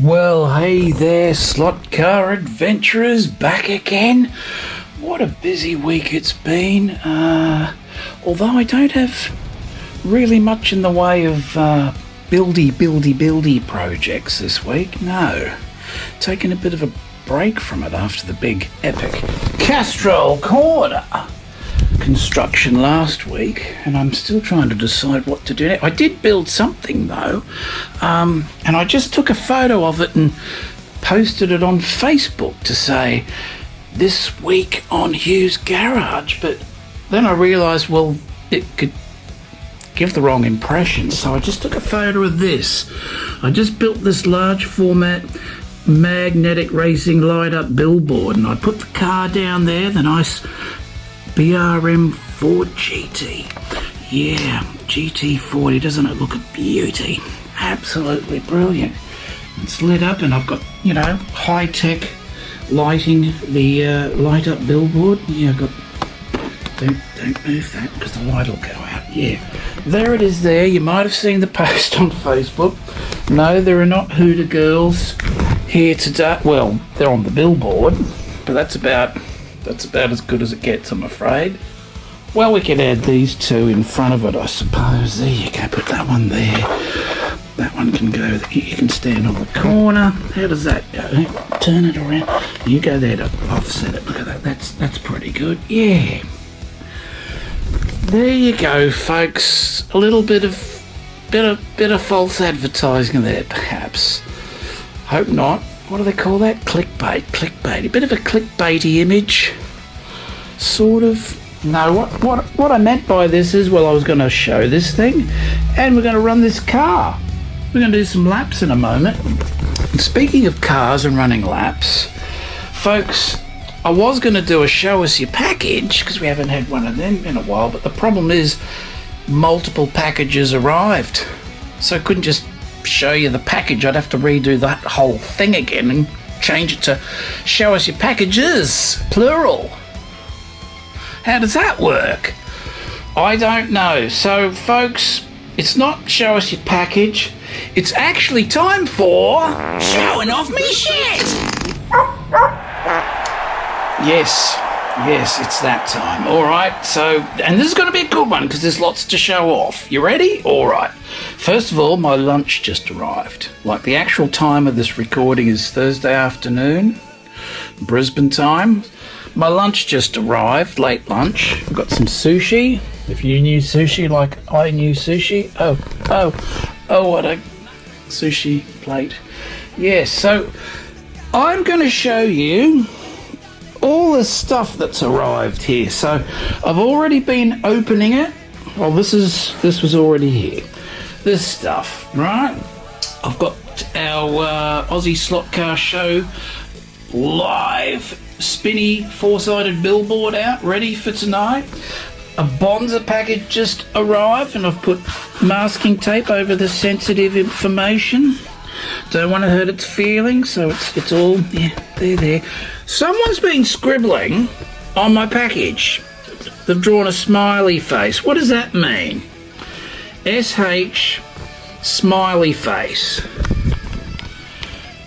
Well, hey there, slot car adventurers, back again. What a busy week it's been. Although I don't have really much in the way of buildy projects this week, no. Taking a bit of a break from it after the big epic Castrol Corner construction last week, and I'm still trying to decide what to do next. I did build something though, and I just took a photo of it and posted it on Facebook to say this week on Hughes Garage, but then I realised, well, it could give the wrong impression, so I just took a photo of this. I just built this large format magnetic racing light up billboard, and I put the car down there, the nice BRM Ford GT. Yeah, GT40, doesn't it look a beauty? Absolutely brilliant. It's lit up, and I've got, you know, high-tech lighting, the light up billboard. Yeah, I've got, don't move that because the light will go out. Yeah, there it is there. You might have seen the post on Facebook. No, there are not Hooter girls here today. Well, they're on the billboard, but that's about as good as it gets, I'm afraid. Well, we could add these two in front of it, I suppose. There you go, put that one there. That one can go, you can stand on the corner. How does that go? Turn it around. You go there to offset it. Look at that, that's pretty good. Yeah. There you go, folks. A little bit of false advertising there, perhaps. Hope not. What do they call that? Clickbait. A bit of a clickbaity image, sort of. No, what I meant by this is, well, I was going to show this thing, and we're going to run this car. We're going to do some laps in a moment. And speaking of cars and running laps, folks, I was going to do a show us your package, because we haven't had one of them in a while, but the problem is multiple packages arrived, so I couldn't just show you the package. I'd have to redo that whole thing again and change it to show us your packages, plural. How does that work? I don't know. So folks, it's not show us your package, it's actually time for showing off me shit. Yes, it's that time. All right, so, and this is going to be a good one because there's lots to show off. You ready? All right. First of all, my lunch just arrived. Like, the actual time of this recording is Thursday afternoon, Brisbane time. My lunch just arrived, late lunch. I've got some sushi. If you knew sushi like I knew sushi. Oh, what a sushi plate. Yes, so I'm going to show you all the stuff that's arrived here. So I've already been opening it. Well, this was already here. This stuff, right? I've got our Aussie Slot Car Show live spinny four-sided billboard out, ready for tonight. A Bonza package just arrived, and I've put masking tape over the sensitive information. Don't want to hurt its feelings, so it's all, yeah, there. Someone's been scribbling on my package. They've drawn a smiley face. What does that mean? SH smiley face.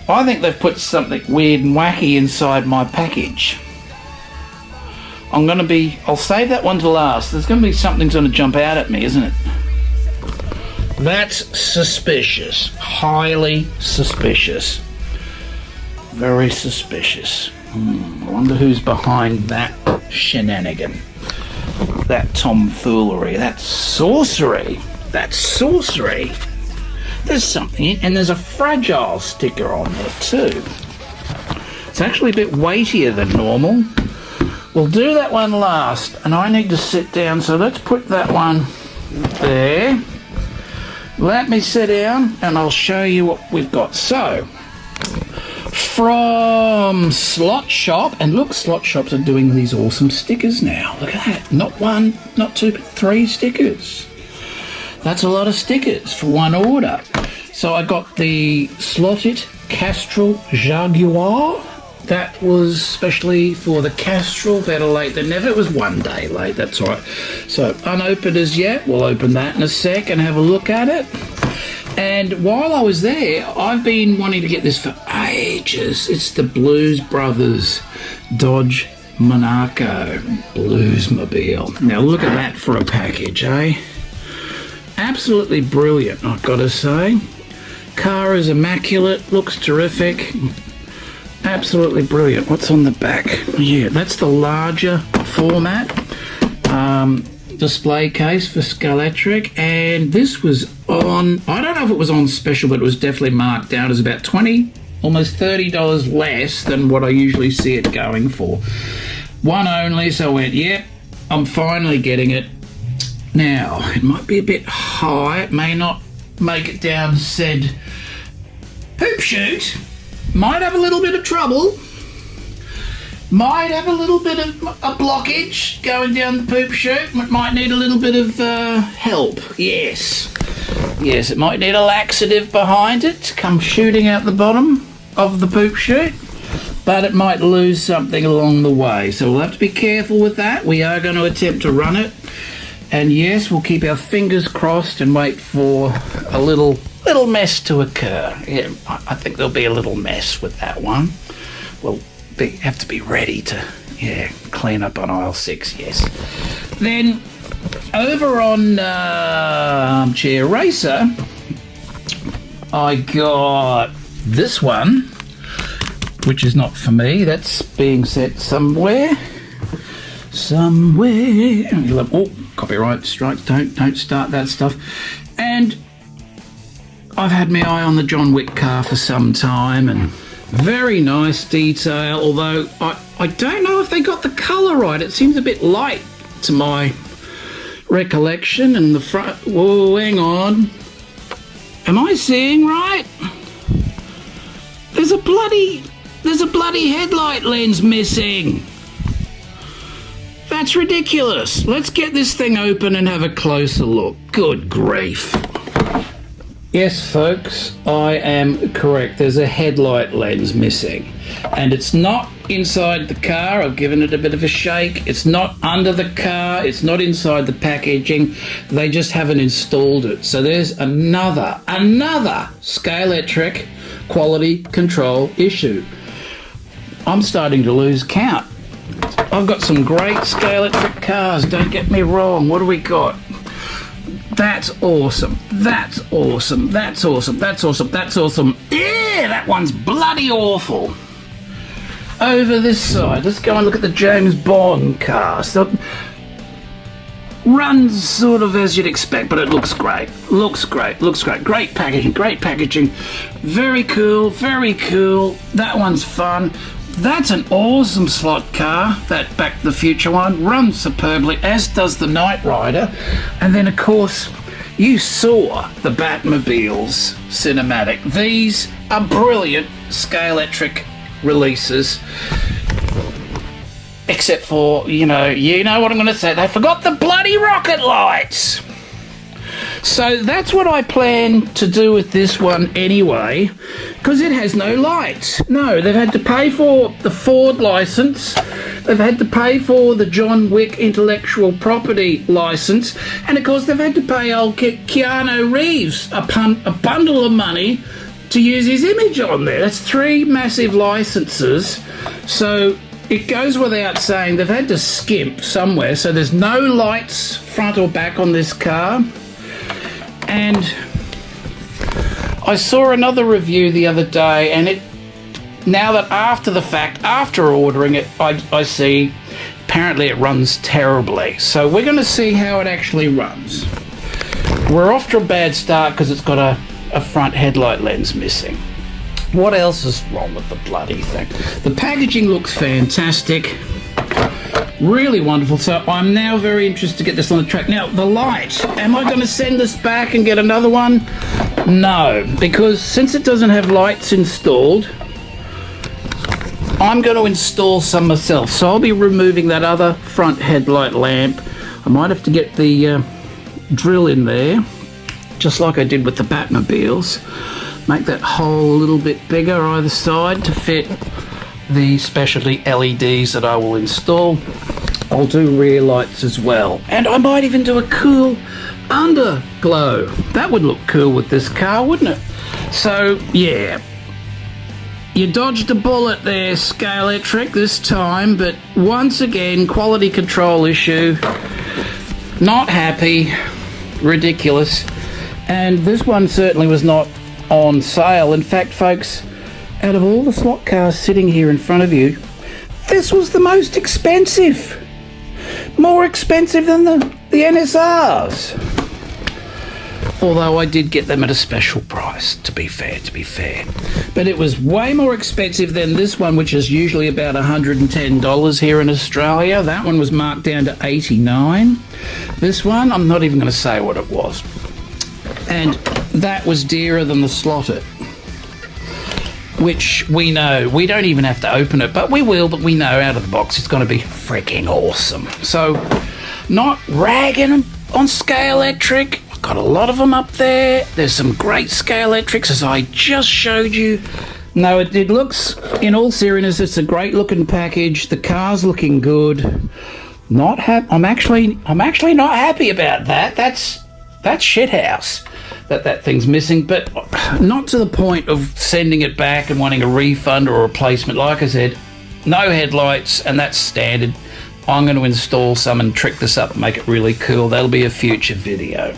I think they've put something weird and wacky inside my package. I'll save that one to last. There's going to be something's going to jump out at me, isn't it? That's suspicious. Highly suspicious. Very suspicious. I wonder who's behind that shenanigan. That tomfoolery. That sorcery. There's something, and there's a fragile sticker on there too. It's actually a bit weightier than normal. We'll do that one last, and I need to sit down, so let's put that one there. Let me sit down and I'll show you what we've got. So, from Slot Shop, and look, Slot Shops are doing these awesome stickers now. Look at that. Not one, not two, but 3 stickers. That's a lot of stickers for one order. So I got the Slot.it Castrol Jaguar. That was specially for the Castrol. Better late than never. It was 1 day late, that's all right. So unopened as yet. We'll open that in a sec and have a look at it. And while I was there, I've been wanting to get this for ages. It's the Blues Brothers Dodge Monaco Bluesmobile. Now look at that for a package, eh? Absolutely brilliant, I've got to say. Car is immaculate, looks terrific. Absolutely brilliant. What's on the back? Yeah, that's the larger format display case for Scalextric, and this was on, I don't know if it was on special, but it was definitely marked down as about $20, almost $30 less than what I usually see it going for. One only, so I went, yep, I'm finally getting it. Now, it might be a bit high, it may not make it down said hoop chute, might have a little bit of trouble. Might have a little bit of a blockage going down the poop chute. Might need a little bit of help. Yes, it might need a laxative behind it to come shooting out the bottom of the poop chute. But it might lose something along the way. So we'll have to be careful with that. We are going to attempt to run it. And yes, we'll keep our fingers crossed and wait for a little mess to occur. Yeah, I think there'll be a little mess with that one. We'll have to be ready to, clean up on aisle 6, yes. Then, over on Armchair Racer, I got this one, which is not for me. That's being set somewhere. Oh, copyright strikes. Don't start that stuff. And I've had my eye on the John Wick car for some time, and very nice detail, although I don't know if they got the colour right. It seems a bit light to my recollection. And the front, whoa, hang on. Am I seeing right? There's a bloody headlight lens missing. That's ridiculous. Let's get this thing open and have a closer look. Good grief. Yes, folks, I am correct. There's a headlight lens missing. And it's not inside the car. I've given it a bit of a shake. It's not under the car. It's not inside the packaging. They just haven't installed it. So there's another Scalextric quality control issue. I'm starting to lose count. I've got some great Scalextric cars, don't get me wrong. What do we got? That's awesome. That's awesome. That's awesome. That's awesome. That's awesome. Yeah, that one's bloody awful. Over this side, let's go and look at the James Bond car. So, runs sort of as you'd expect, but it looks great. Looks great. Looks great. Great packaging. Great packaging. Very cool. Very cool. That one's fun. That's an awesome slot car, that Back to the Future one. Runs superbly, as does the Knight Rider. And then, of course, you saw the Batmobiles cinematic. These are brilliant Scalextric releases. Except for, you know what I'm going to say. They forgot the bloody rocket lights. So that's what I plan to do with this one anyway, because it has no lights. No, they've had to pay for the Ford license, they've had to pay for the John Wick intellectual property license, and of course they've had to pay old Keanu Reeves a bundle of money to use his image on there. That's 3 massive licenses. So it goes without saying they've had to skimp somewhere. So there's no lights front or back on this car. And I saw another review the other day, and now that after the fact, after ordering it, I see apparently it runs terribly. So we're going to see how it actually runs. We're off to a bad start because it's got a front headlight lens missing. What else is wrong with the bloody thing? The packaging looks fantastic. Really wonderful. So I'm now very interested to get this on the track. Now, the light. Am I going to send this back and get another one? No, because since it doesn't have lights installed, I'm going to install some myself. So I'll be removing that other front headlight lamp. I might have to get the drill in there, just like I did with the Batmobiles. Make that hole a little bit bigger either side to fit the specialty LEDs that I will install. I'll do rear lights as well, and I might even do a cool underglow. That would look cool with this car, wouldn't it? So, yeah. You dodged a bullet there, Scalextric, this time, but once again, quality control issue. Not happy. Ridiculous. And this one certainly was not on sale. In fact, folks, out of all the slot cars sitting here in front of you, this was the most expensive. More expensive than the NSRs. Although I did get them at a special price, to be fair. But it was way more expensive than this one, which is usually about $110 here in Australia. That one was marked down to $89. This one, I'm not even going to say what it was. And that was dearer than the Slot.it, which we know. We don't even have to open it, but we will, but we know out of the box it's going to be freaking awesome. So, not ragging on Scalextric. Got a lot of them up there. There's some great Scalextrics, as I just showed you. No, it looks, in all seriousness, it's a great looking package. The car's looking good. Not I'm actually not happy about that. That's shithouse that thing's missing, but not to the point of sending it back and wanting a refund or a replacement. Like I said, no headlights, and that's standard. I'm going to install some and trick this up and make it really cool. That'll be a future video.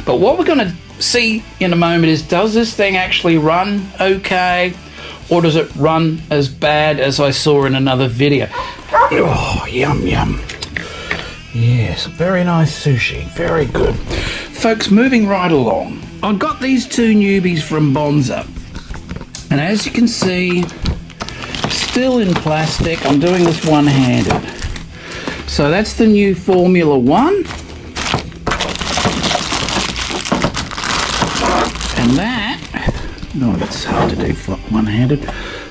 But what we're going to see in a moment is, does this thing actually run okay, or does it run as bad as I saw in another video? Oh, yum, yum. Yes, very nice sushi. Very good. Folks, moving right along. I've got these two newbies from Bonza. And as you can see, still in plastic. I'm doing this one-handed. So that's the new Formula One. And that, no, it's hard to do one-handed.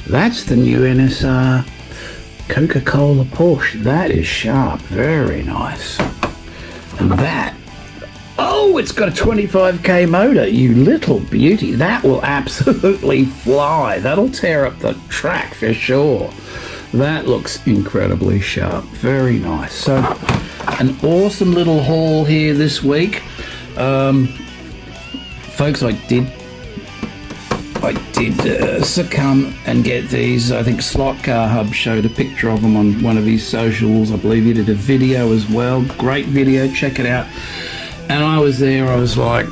That's the new NSR Coca-Cola Porsche. That is sharp, very nice. And that, oh, it's got a 25k motor, you little beauty. That will absolutely fly. That'll tear up the track for sure. That looks incredibly sharp. Very nice. So, an awesome little haul here this week. Folks, I did succumb and get these. I think Slot Car Hub showed a picture of them on one of his socials. I believe he did a video as well. Great video. Check it out. And I was there. I was like,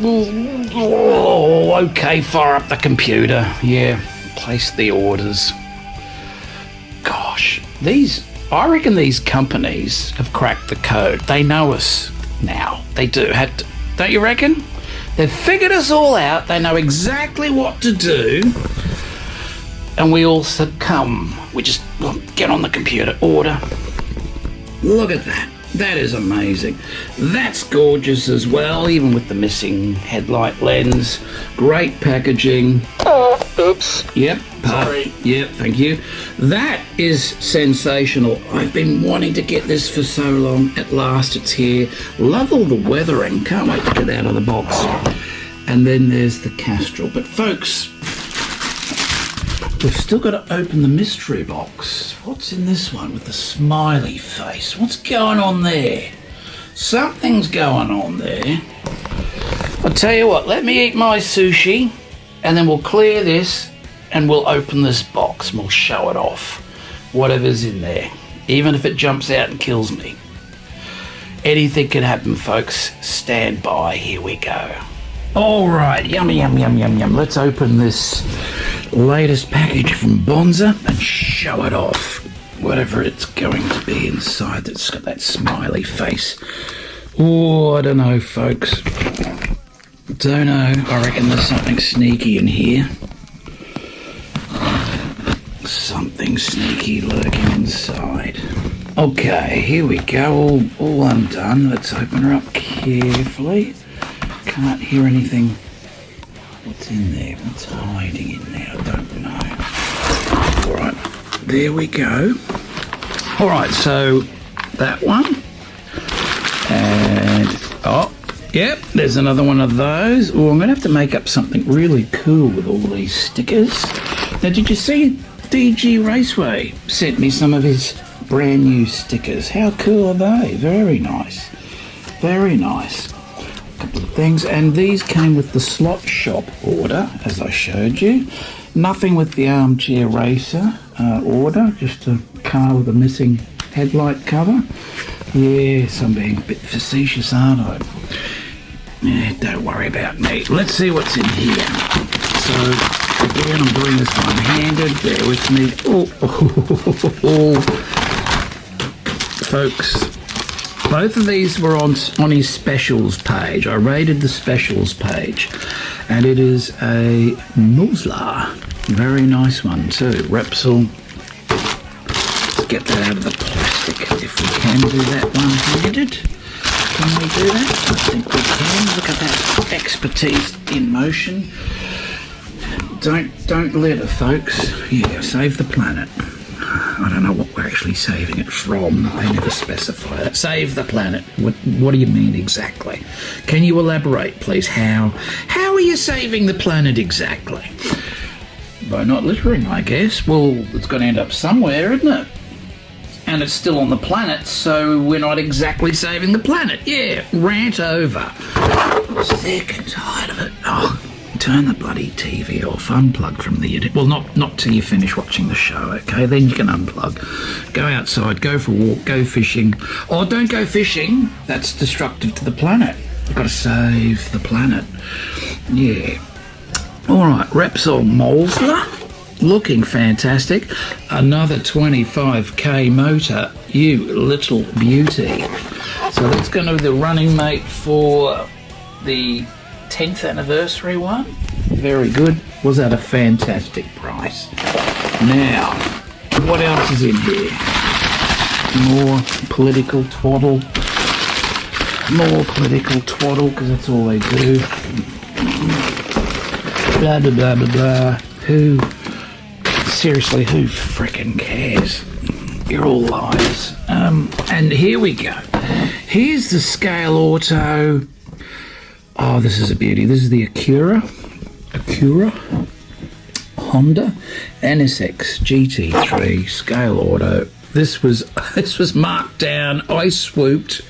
oh, okay, fire up the computer. Yeah, place the orders. Gosh, I reckon these companies have cracked the code. They know us now. They do. Don't you reckon? They've figured us all out. They know exactly what to do. And we all succumb. We just get on the computer, order. Look at that. That is amazing. That's gorgeous as well, even with the missing headlight lens. Great packaging. Oh, oops. Yep. Sorry. Yep, thank you. That is sensational. I've been wanting to get this for so long. At last it's here. Love all the weathering. Can't wait to get out of the box. And then there's the Castrol. But folks, we've still got to open the mystery box. What's in this one with the smiley face? What's going on there? Something's going on there. I'll tell you what, let me eat my sushi and then we'll clear this and we'll open this box and we'll show it off. Whatever's in there. Even if it jumps out and kills me. Anything can happen, folks. Stand by. Here we go. All right. Yummy, yum, yum, yum, yum. Let's open this latest package from Bonza and show it off. Whatever it's going to be inside that's got that smiley face. Oh, I don't know, folks. Don't know. I reckon there's something sneaky in here. Something sneaky lurking inside. Okay, here we go. All undone. Let's open her up carefully. Can't hear anything. What's in there? What's hiding in there? I don't know. All right, there we go. All right, so that one. And, oh, yep, there's another one of those. Oh, I'm going to have to make up something really cool with all these stickers. Now, did you see DG Raceway sent me some of his brand new stickers? How cool are they? Very nice. Very nice. things. And these came with the Slot Shop order, as I showed you. Nothing with the Armchair Racer order, just a car with a missing headlight cover. Yes, I'm being a bit facetious, aren't I? Yeah, don't worry about me. Let's see what's in here. So, again, I'm doing this one-handed. Bear with me. Oh. Folks, both of these were on his specials page. I rated the specials page, and it is a Musla. Very nice one too. Repsol. Let's get that out of the plastic if we can do that one-handed. Can we do that? I think we can. Look at that expertise in motion. Don't litter, folks. Yeah, save the planet. I don't know what we're actually saving it from. They never specify that. Save the planet. What do you mean exactly? Can you elaborate, please? How are you saving the planet exactly? By not littering, I guess. Well, it's going to end up somewhere, isn't it? And it's still on the planet, so we're not exactly saving the planet. Yeah, rant over. Sick and tired of it. Oh, turn the bloody TV off. Unplug from the internet. Well, not till you finish watching the show, okay? Then you can unplug. Go outside, go for a walk, go fishing. Or don't go fishing. That's destructive to the planet. You've got to save the planet. Yeah. All right, Repsol Molesla. Looking fantastic. Another 25k motor, you little beauty. So that's going to be the running mate for the 10th anniversary one. Very good. Was that a fantastic price? Now, what else is in here? More political twaddle. More political twaddle, because that's all they do. Blah, blah, blah, blah, blah. Seriously, who frickin' cares? You're all liars. And here we go. Here's the Scale Auto. Oh, this is a beauty. This is the Acura Honda NSX GT3 Scale Auto. This was marked down. I swooped.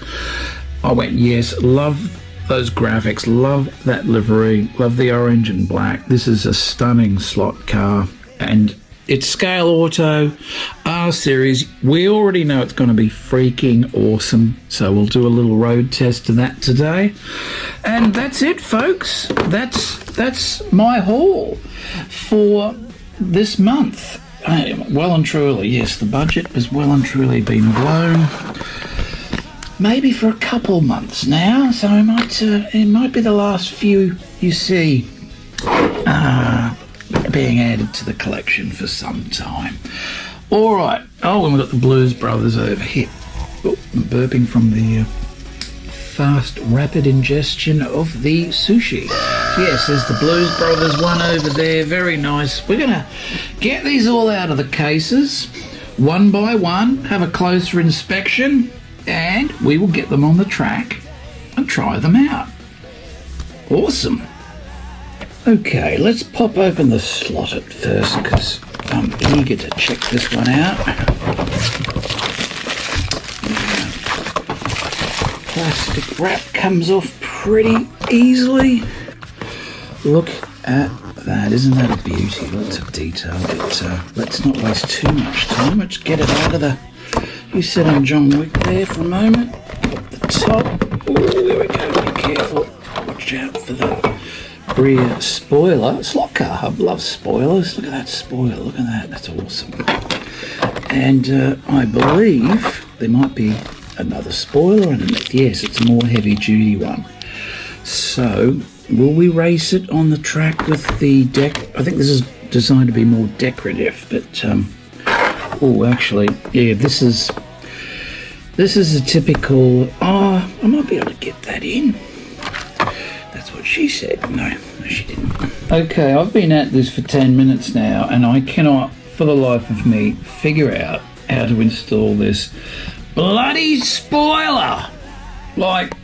I went, yes, love those graphics, love that livery, love the orange and black. This is a stunning slot car, and it's Scale Auto R Series. We already know it's going to be freaking awesome, so we'll do a little road test of that today. And that's it, folks. That's my haul for this month. Well and truly, yes, the budget has well and truly been blown. Maybe for a couple months now, so it might be the last few you see being added to the collection for some time. All right. Oh, and we've got the Blues Brothers over here. Oh, I'm burping from the fast, rapid ingestion of the sushi. Yes, there's the Blues Brothers one over there. Very nice. We're going to get these all out of the cases, one by one, have a closer inspection, and we will get them on the track and try them out. Awesome. Okay, let's pop open the Slot.it first, because I'm eager to check this one out. Plastic wrap comes off pretty easily. Look at that. Isn't that a beauty? Lots of detail, but let's not waste too much time. Let's get it out of the... You sit on John Wick there for a moment. Pop the top. Oh, there we go. Be careful. Watch out for the rear spoiler. Slot car hub loves spoilers. Look at that spoiler. Look at that. That's awesome. And I believe there might be another spoiler underneath. Yes, it's a more heavy-duty one. So, will we race it on the track with the deck? I think this is designed to be more decorative, but oh, actually, yeah, this is a typical. Oh, I might be able to get that in. That's what she said. No, she didn't. Okay, I've been at this for 10 minutes now, and I cannot, for the life of me, figure out how to install this bloody spoiler. Like,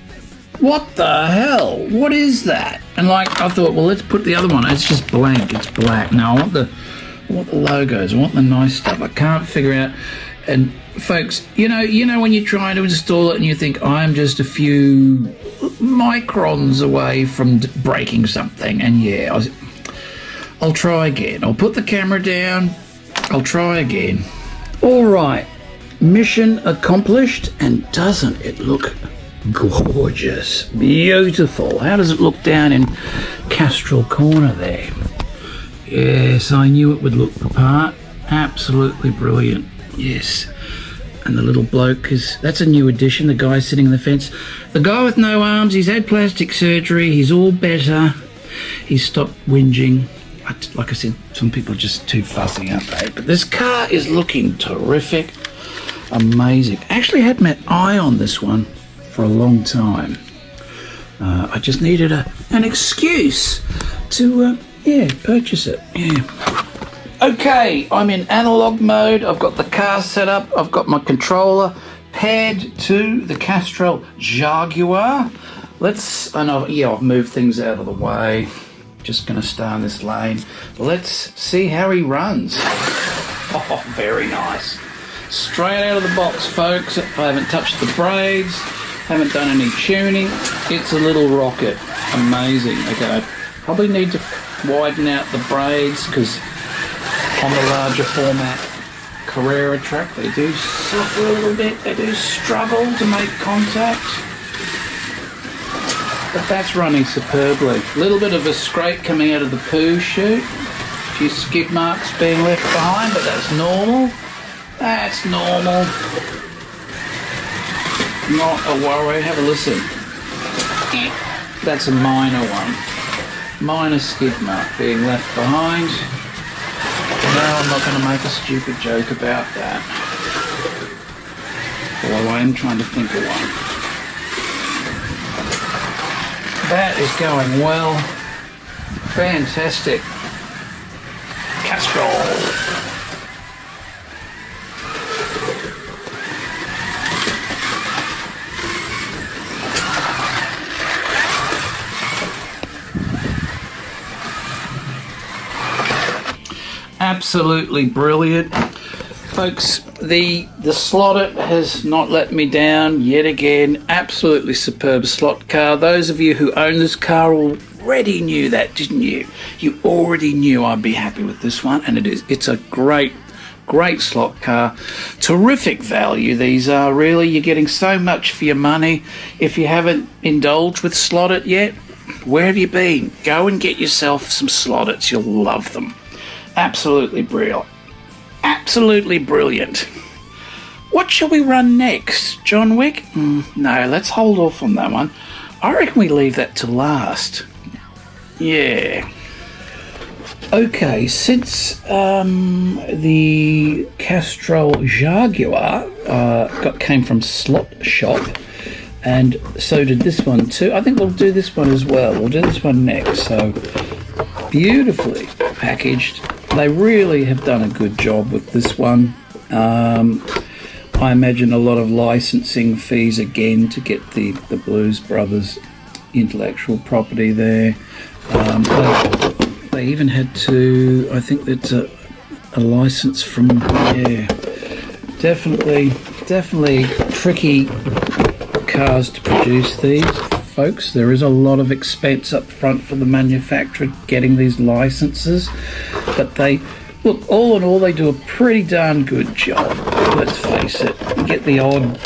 what the hell? What is that? And like, I thought, well, let's put the other one. It's just blank. It's black. Now I want the logos. I want the nice stuff. I can't figure out. And folks, you know when you're trying to install it and you think, I'm just a few microns away from breaking something, and yeah, I'll try again. I'll put the camera down, I'll try again. All right, mission accomplished, and doesn't it look gorgeous, beautiful? How does it look down in Castrol Corner there? Yes, I knew it would look the part. Absolutely brilliant. Yes. And the little bloke that's a new addition, the guy sitting on the fence. The guy with no arms, he's had plastic surgery, he's all better. He's stopped whinging. Like I said, some people are just too fussy, aren't they? But this car is looking terrific. Amazing. Actually had my eye on this one for a long time. I just needed an excuse to, purchase it. Yeah. Okay, I'm in analog mode. I've got the car set up. I've got my controller paired to the Castrol Jaguar. I've moved things out of the way. Just going to stay on this lane. Let's see how he runs. Oh, very nice. Straight out of the box, folks. I haven't touched the braids. Haven't done any tuning. It's a little rocket. Amazing. Okay, I probably need to widen out the braids because on the larger format Carrera track they do suffer a little bit. They do struggle to make contact. But that's running superbly. A little bit of a scrape coming out of the poo chute. A few skid marks being left behind, but that's normal. That's normal. Not a worry. Have a listen. That's a minor one. Minor skid mark being left behind. No, I'm not going to make a stupid joke about that. Although I am trying to think of one. That is going well. Fantastic. Castrol. Absolutely brilliant. Folks, the Slot.it has not let me down yet again. Absolutely superb slot car. Those of you who own this car already knew that, didn't you? You already knew I'd be happy with this one, and it's a great slot car. Terrific value these are, really. You're getting so much for your money. If you haven't indulged with Slot.it yet, where have you been? Go and get yourself some Slot.its. You'll love them. Absolutely brilliant. Absolutely brilliant. What shall we run next? John Wick? No, let's hold off on that one. I reckon we leave that to last. Yeah. Okay, since the Castrol Jaguar came from Slot Shop, and so did this one too. I think we'll do this one as well. We'll do this one next. So, beautifully packaged. They really have done a good job with this one. I imagine a lot of licensing fees again to get the Blues Brothers intellectual property there. They even had to, I think that's a license from, definitely tricky cars to produce these, folks. There is a lot of expense up front for the manufacturer getting these licenses, but they, look, all in all, they do a pretty darn good job. Let's face it, you get the odd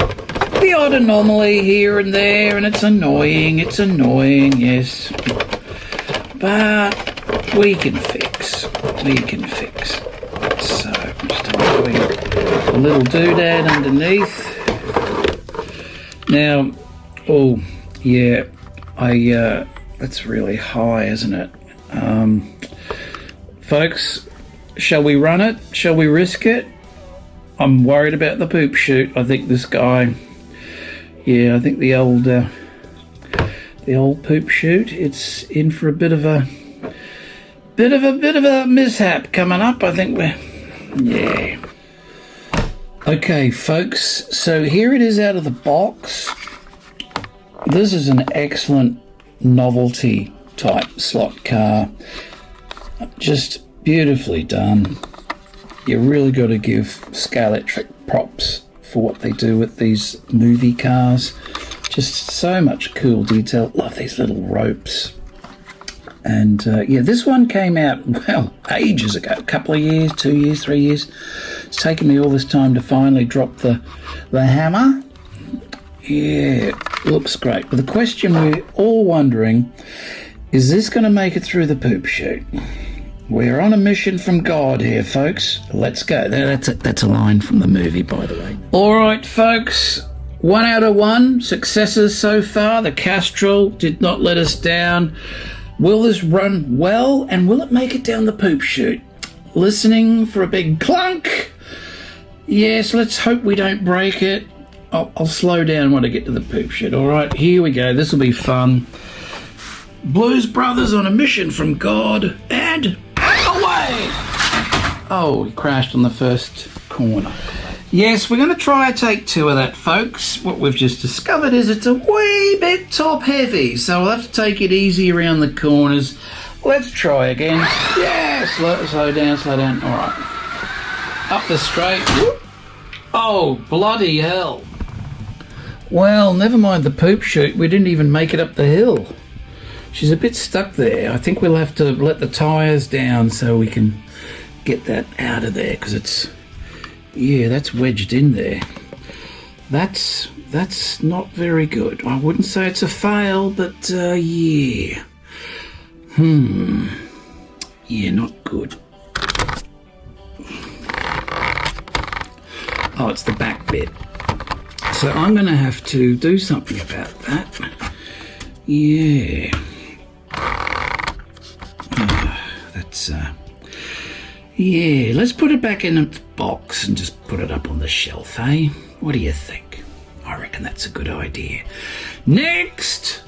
anomaly here and there, and it's annoying, yes. But we can fix. So, I'm just doing a little doodad underneath. Now, oh, yeah, that's really high, isn't it? Folks, shall we run it? Shall we risk it? I'm worried about the poop chute. I think this guy, I think the old poop chute, it's in for a bit of a mishap coming up. I think we're, Okay, folks, so here it is out of the box. This is an excellent novelty type slot car. Just beautifully done. You really got to give Scalextric props for what they do with these movie cars. Just so much cool detail. Love these little ropes. And yeah, this one came out, well, ages ago. A couple of years, 2 years, 3 years. It's taken me all this time to finally drop the hammer. Yeah, looks great. But the question we're all wondering, is this going to make it through the poop chute? We're on a mission from God here, folks. Let's go. That's a line from the movie, by the way. All right, folks. 1 out of 1 successes so far. The Castrol did not let us down. Will this run well, and will it make it down the poop chute? Listening for a big clunk. Yes, let's hope we don't break it. I'll slow down when I get to the poop chute. All right, here we go. This will be fun. Blues Brothers on a mission from God, and away! Oh, he crashed on the first corner. Yes, we're going to try a take 2 of that, folks. What we've just discovered is it's a wee bit top heavy, so we'll have to take it easy around the corners. Let's try again. Yeah, slow down. All right. Up the straight. Whoop. Oh, bloody hell. Well, never mind the poop chute. We didn't even make it up the hill. She's a bit stuck there. I think we'll have to let the tyres down so we can get that out of there, because it's... yeah, that's wedged in there. That's not very good. I wouldn't say it's a fail, but yeah. Yeah, not good. Oh, it's the back bit. So I'm going to have to do something about that. Yeah. Yeah, let's put it back in a box and just put it up on the shelf, eh? What do you think? I reckon that's a good idea. Next!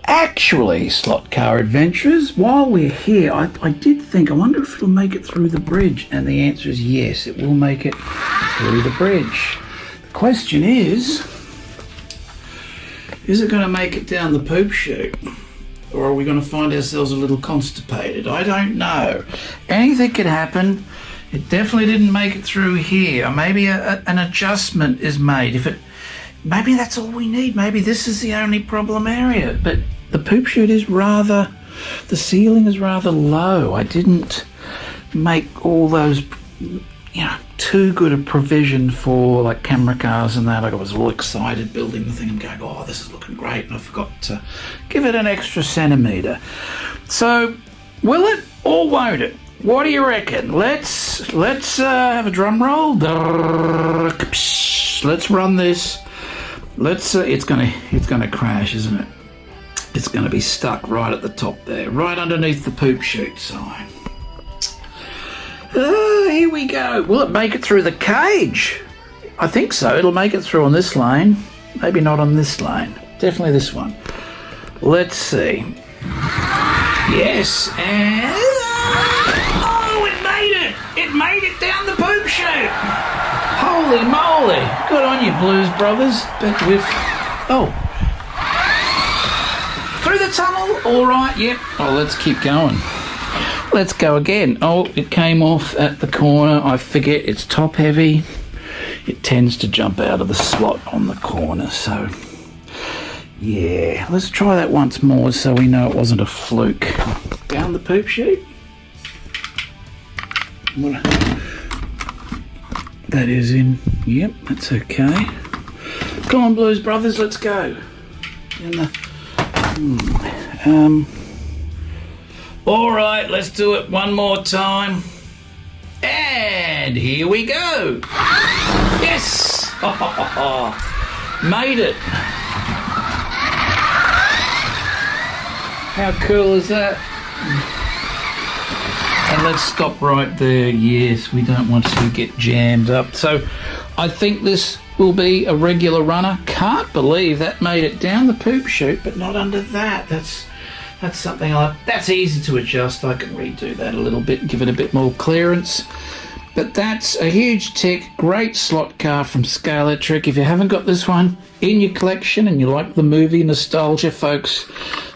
Actually, Slot Car Adventurers, while we're here, I did think, I wonder if it'll make it through the bridge. And the answer is yes, it will make it through the bridge. The question is it going to make it down the poop chute? Or are we going to find ourselves a little constipated? I don't know. Anything could happen. It definitely didn't make it through here. Maybe an adjustment is made. Maybe that's all we need. Maybe this is the only problem area. But the poop chute is the ceiling is rather low. I didn't make all those, too good a provision for like camera cars and that. I was all excited building the thing and going, oh, this is looking great, and I forgot to give it an extra centimetre. So will it or won't it? What do you reckon? Let's have a drum roll. Let's run this. It's gonna crash, isn't it? It's gonna be stuck right at the top there, right underneath the poop chute sign. Here we go. Will it make it through the cage? I think so. It'll make it through on this lane. Maybe not on this lane. Definitely this one. Let's see. Yes, and... oh, it made it! It made it down the poop chute! Holy moly! Good on you, Blues Brothers. But with... oh. Through the tunnel? All right, yep. Oh, let's keep going. Let's go again. Oh, it came off at the corner. I forget it's top heavy. It tends to jump out of the slot on the corner, so yeah. Let's try that once more so we know it wasn't a fluke. Down the poop chute. That is in. Yep, that's okay. Come on, Blues Brothers, let's go. All right, let's do it one more time. And here we go. Yes! Made it. How cool is that? And let's stop right there. Yes, we don't want to get jammed up. So I think this will be a regular runner. Can't believe that made it down the poop chute, but not under that. That's something that's easy to adjust. I can redo that a little bit, give it a bit more clearance. But that's a huge tick. Great slot car from Scale-Electric. If you haven't got this one in your collection and you like the movie nostalgia, folks,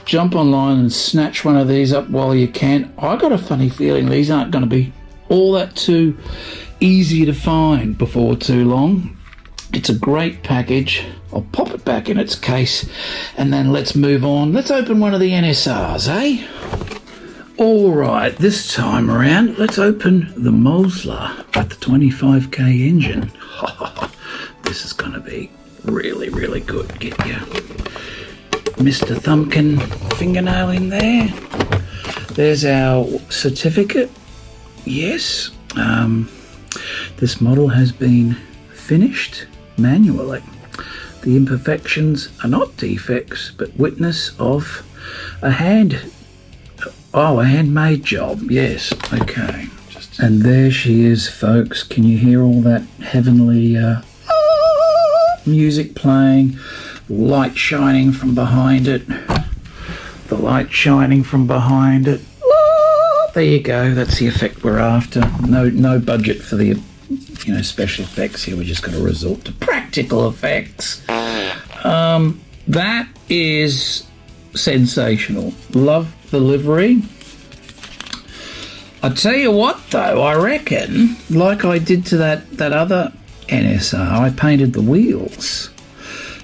jump online and snatch one of these up while you can. I got a funny feeling these aren't going to be all that too easy to find before too long. It's a great package. I'll pop it back in its case and then let's move on. Let's open one of the NSRs, eh? All right, this time around, let's open the Mosler with the 25k engine. This is going to be really, really good. Get your Mr. Thumbkin fingernail in there. There's our certificate. Yes, this model has been finished manually. The imperfections are not defects, but witness of a handmade job. Yes, okay. And there she is, folks. Can you hear all that heavenly music playing? Light shining from behind it. The light shining from behind it. There you go. That's the effect we're after. No budget for the special effects here. We're just going to resort to practical effects. That is sensational. Love the livery. I tell you what, though, I reckon, like I did to that other NSR, I painted the wheels.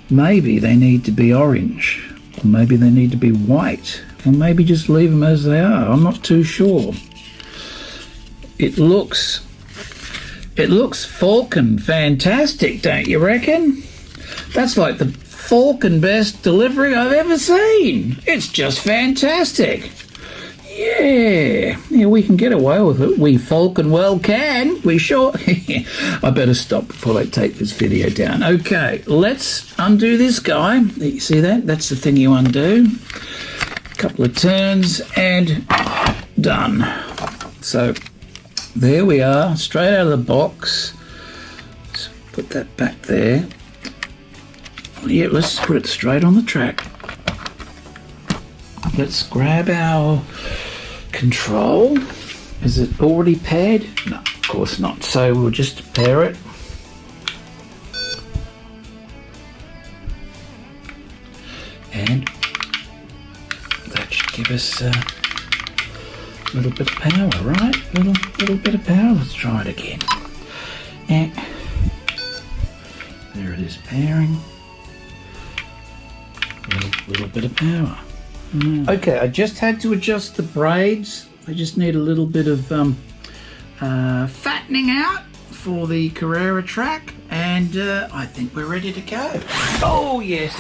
Maybe they need to be orange, or maybe they need to be white, or maybe just leave them as they are. I'm not too sure. It looks Falcon fantastic, don't you reckon? That's like the Falcon best delivery I've ever seen. It's just fantastic. Yeah, we can get away with it. We Falcon well can. We sure. I better stop before they take this video down. Okay, let's undo this guy. You see that? That's the thing you undo. A couple of turns and done. So there we are, straight out of the box. Let's put that back there. Yeah, let's put it straight on the track. Let's grab our control. Is it already paired? No, of course not. So we'll just pair it. And that should give us a little bit of power, right? Little bit of power. Let's try it again. And there it is, pairing. Little bit of power. Okay, I just had to adjust the braids. I just need a little bit of fattening out for the Carrera track, and I think we're ready to go. Oh yes,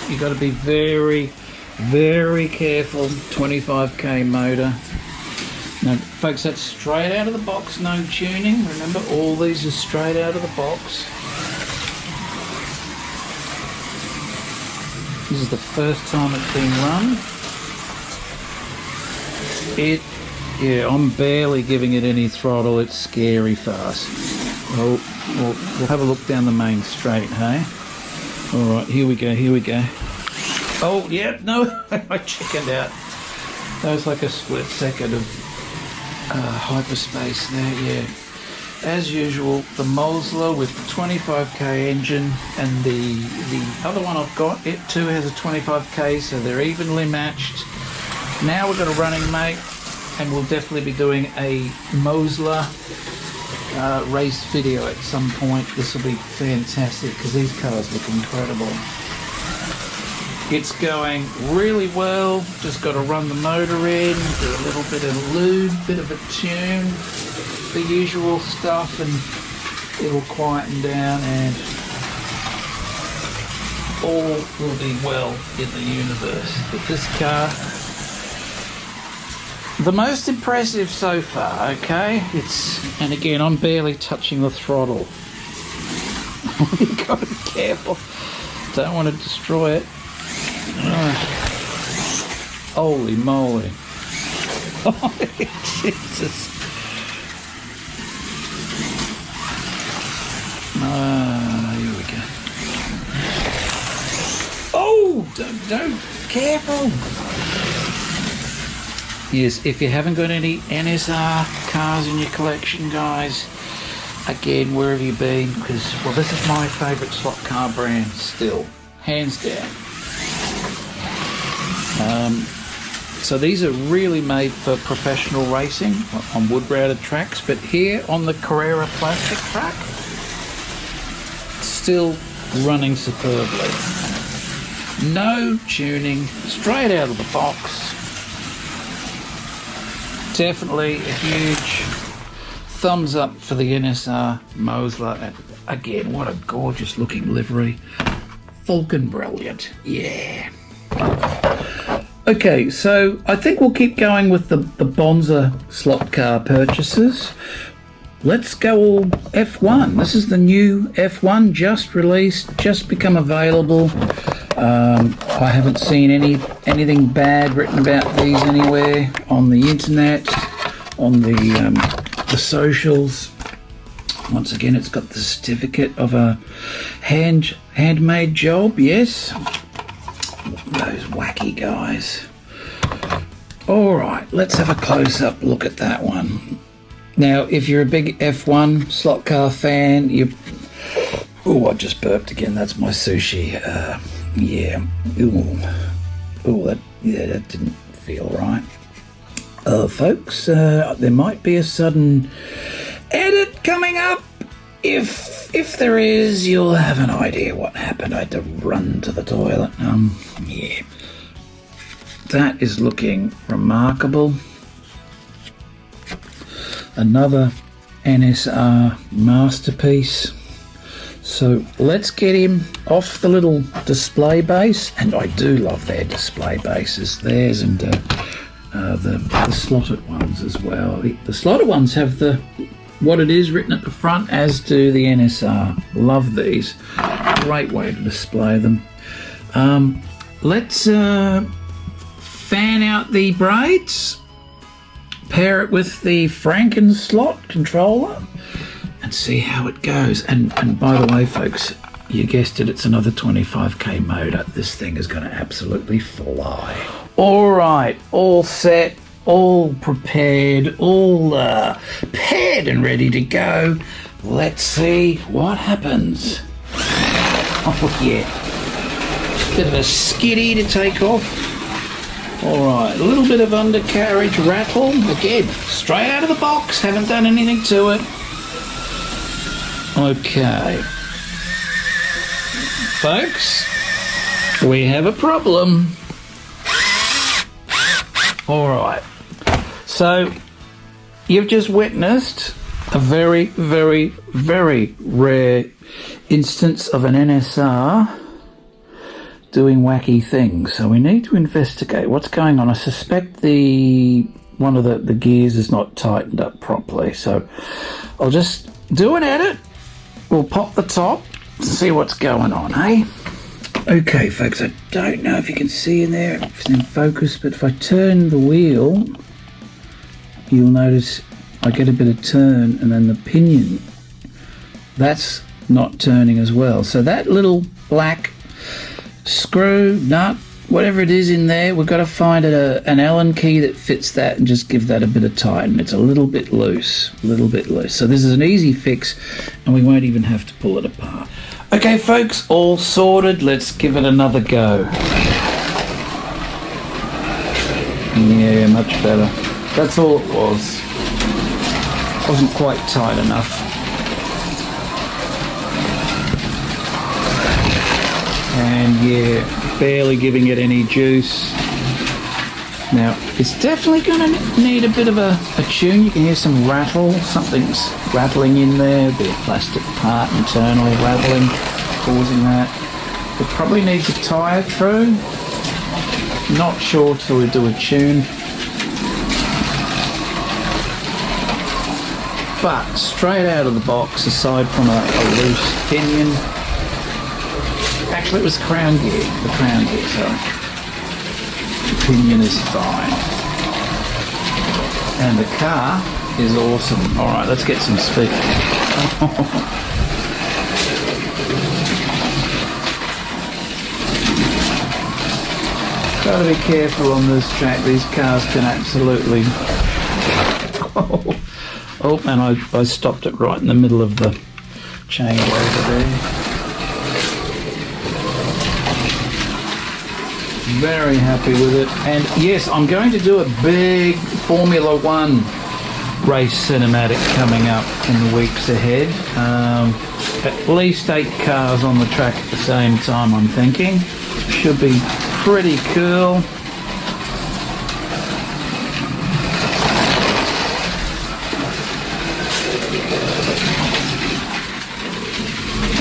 you've got to be very, very careful. 25k motor. Now, folks, that's straight out of the box, no tuning. Remember, all these are straight out of the box. This is the first time it's been run. Yeah, I'm barely giving it any throttle. It's scary fast. Well, we'll have a look down the main straight, hey? All right, here we go. Oh, yeah, no, I chickened out. That was like a split second of hyperspace there, yeah. As usual, the Mosler with the 25k engine, and the other one I've got, it too has a 25k, so they're evenly matched. Now we've got a running mate, and we'll definitely be doing a Mosler race video at some point. This will be fantastic because these cars look incredible. It's going really well. Just got to run the motor in, do a little bit of lube, bit of a tune, the usual stuff, and it'll quieten down and all will be well in the universe. But this car, the most impressive so far, okay? And again, I'm barely touching the throttle. You've got to be careful. Don't want to destroy it. Holy moly. Oh, Jesus. Here we go. Oh, don't, careful. Yes, if you haven't got any NSR cars in your collection, guys, again, where have you been? Because, well, this is my favourite slot car brand still, hands down. So these are really made for professional racing on wood-routed tracks, but here on the Carrera plastic track, still running superbly. No tuning, straight out of the box. Definitely a huge thumbs up for the NSR Mosler. And again, what a gorgeous looking livery. Falcon brilliant, yeah. Okay, so I think we'll keep going with the Bonza slot car purchases. Let's go all F1. This is the new F1, just released, just become available. I haven't seen anything bad written about these anywhere on the internet, on the socials. Once again, it's got the certificate of a handmade job, yes. Those wacky guys. All right, let's have a close-up look at that one. Now, if you're a big F1 slot car fan, oh, I just burped again. That's my sushi. Yeah. That didn't feel right. Folks, there might be a sudden edit coming up. If there is, you'll have an idea what happened. I had to run to the toilet. Yeah. That is looking remarkable. Another NSR masterpiece. So let's get him off the little display base, and I do love their display bases, theirs and the Slot.it ones as well. The Slot.it ones have what it is written at the front, as do the NSR. Love these. Great way to display them. Let's fan out the braids, pair it with the Franken slot controller, and see how it goes. And by the way, folks, you guessed it, it's another 25k motor. This thing is going to absolutely fly. All right, all set, all prepared, all paired and ready to go. Let's see what happens. Oh yeah, bit of a skiddy to take off. All right, a little bit of undercarriage rattle. Again, straight out of the box, haven't done anything to it. Okay. Folks, we have a problem. All right. So, you've just witnessed a very, very, very rare instance of an NSR doing wacky things. So we need to investigate what's going on. I suspect one of the gears is not tightened up properly. So I'll just do an edit. We'll pop the top, see what's going on, eh? Okay, folks, I don't know if you can see in there, if it's in focus, but if I turn the wheel, you'll notice I get a bit of turn, and then the pinion, that's not turning as well. So that little black screw, nut, whatever it is in there, we've got to find an Allen key that fits that and just give that a bit of tighten. It's a little bit loose, So this is an easy fix, and we won't even have to pull it apart. Okay, folks, all sorted. Let's give it another go. Yeah, much better. That's all it was. Wasn't quite tight enough. And yeah, barely giving it any juice. Now, it's definitely going to need a bit of a tune. You can hear some rattle. Something's rattling in there. A bit of plastic part internally rattling, causing that. It probably needs a tyre true. Not sure till we do a tune. But straight out of the box, aside from a loose pinion, actually it was the crown gear, sorry. The pinion is fine. And the car is awesome. All right, let's get some speed. Got to be careful on this track. These cars can absolutely... Oh, and I stopped it right in the middle of the changeover there. Very happy with it. And yes, I'm going to do a big Formula One race cinematic coming up in the weeks ahead. At least 8 cars on the track at the same time, I'm thinking. Should be pretty cool.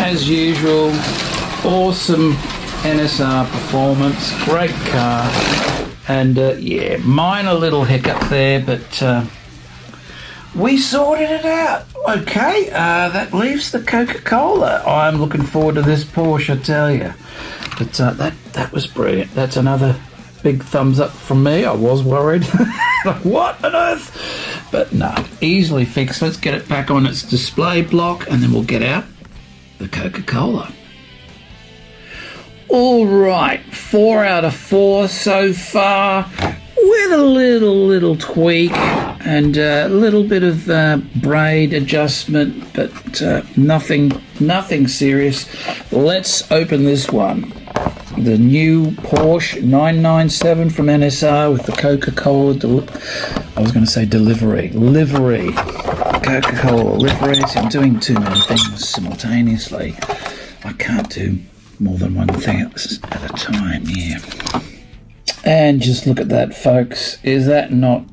As usual, awesome NSR performance, great car, and yeah, minor little hiccup there, but we sorted it out. Okay, that leaves the Coca-Cola. I'm looking forward to this Porsche, I tell you. But that was brilliant. That's another big thumbs up from me. I was worried. Like, what on earth? But no, easily fixed. Let's get it back on its display block, and then we'll get out the Coca-Cola. All right, 4 out of 4 so far, with a little tweak and a little bit of braid adjustment, but nothing serious. Let's open this one. The new Porsche 997 from NSR with the Coca-Cola I was going to say livery. Coca-Cola livery. See, I'm doing too many things simultaneously. I can't do more than one thing at a time, yeah. And just look at that, folks. Is that not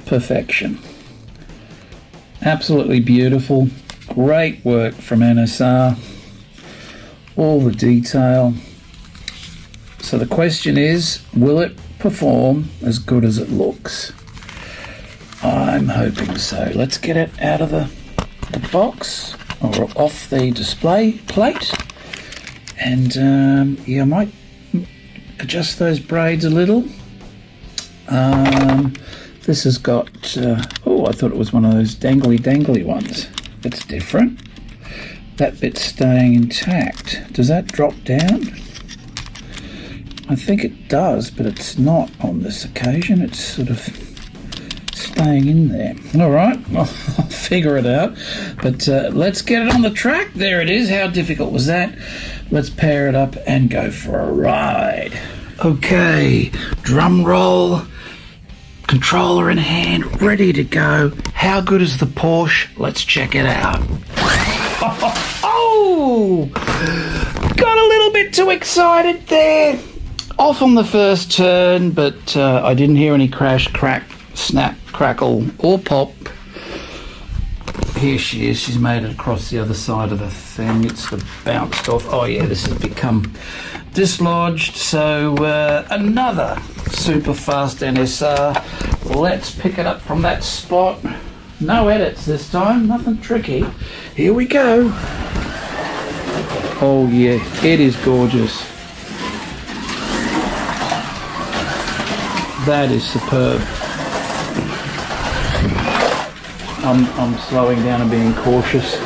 perfection? Absolutely beautiful. Great work from NSR. All the detail. So the question is, will it perform as good as it looks? I'm hoping so. Let's get it out of the box, or off the display plate. And yeah, I might adjust those braids a little. This has got, oh, I thought it was one of those dangly ones. It's different. That bit's staying intact. Does that drop down? I think it does, but it's not on this occasion. It's sort of staying in there. All right, well, I'll figure it out. But let's get it on the track. There it is. How difficult was that? Let's pair it up and go for a ride. Okay, drum roll, controller in hand, ready to go. How good is the Porsche? Let's check it out. Oh, got a little bit too excited there. Off on the first turn, but I didn't hear any crash, crack, snap, crackle, or pop. Here she is. She's made it across the other side of the thing. It's sort of bounced off. Oh yeah, this has become dislodged. So another super fast NSR. Let's pick it up from that spot. No edits this time. Nothing tricky. Here we go. Oh yeah, it is gorgeous. That is superb. I'm slowing down and being cautious.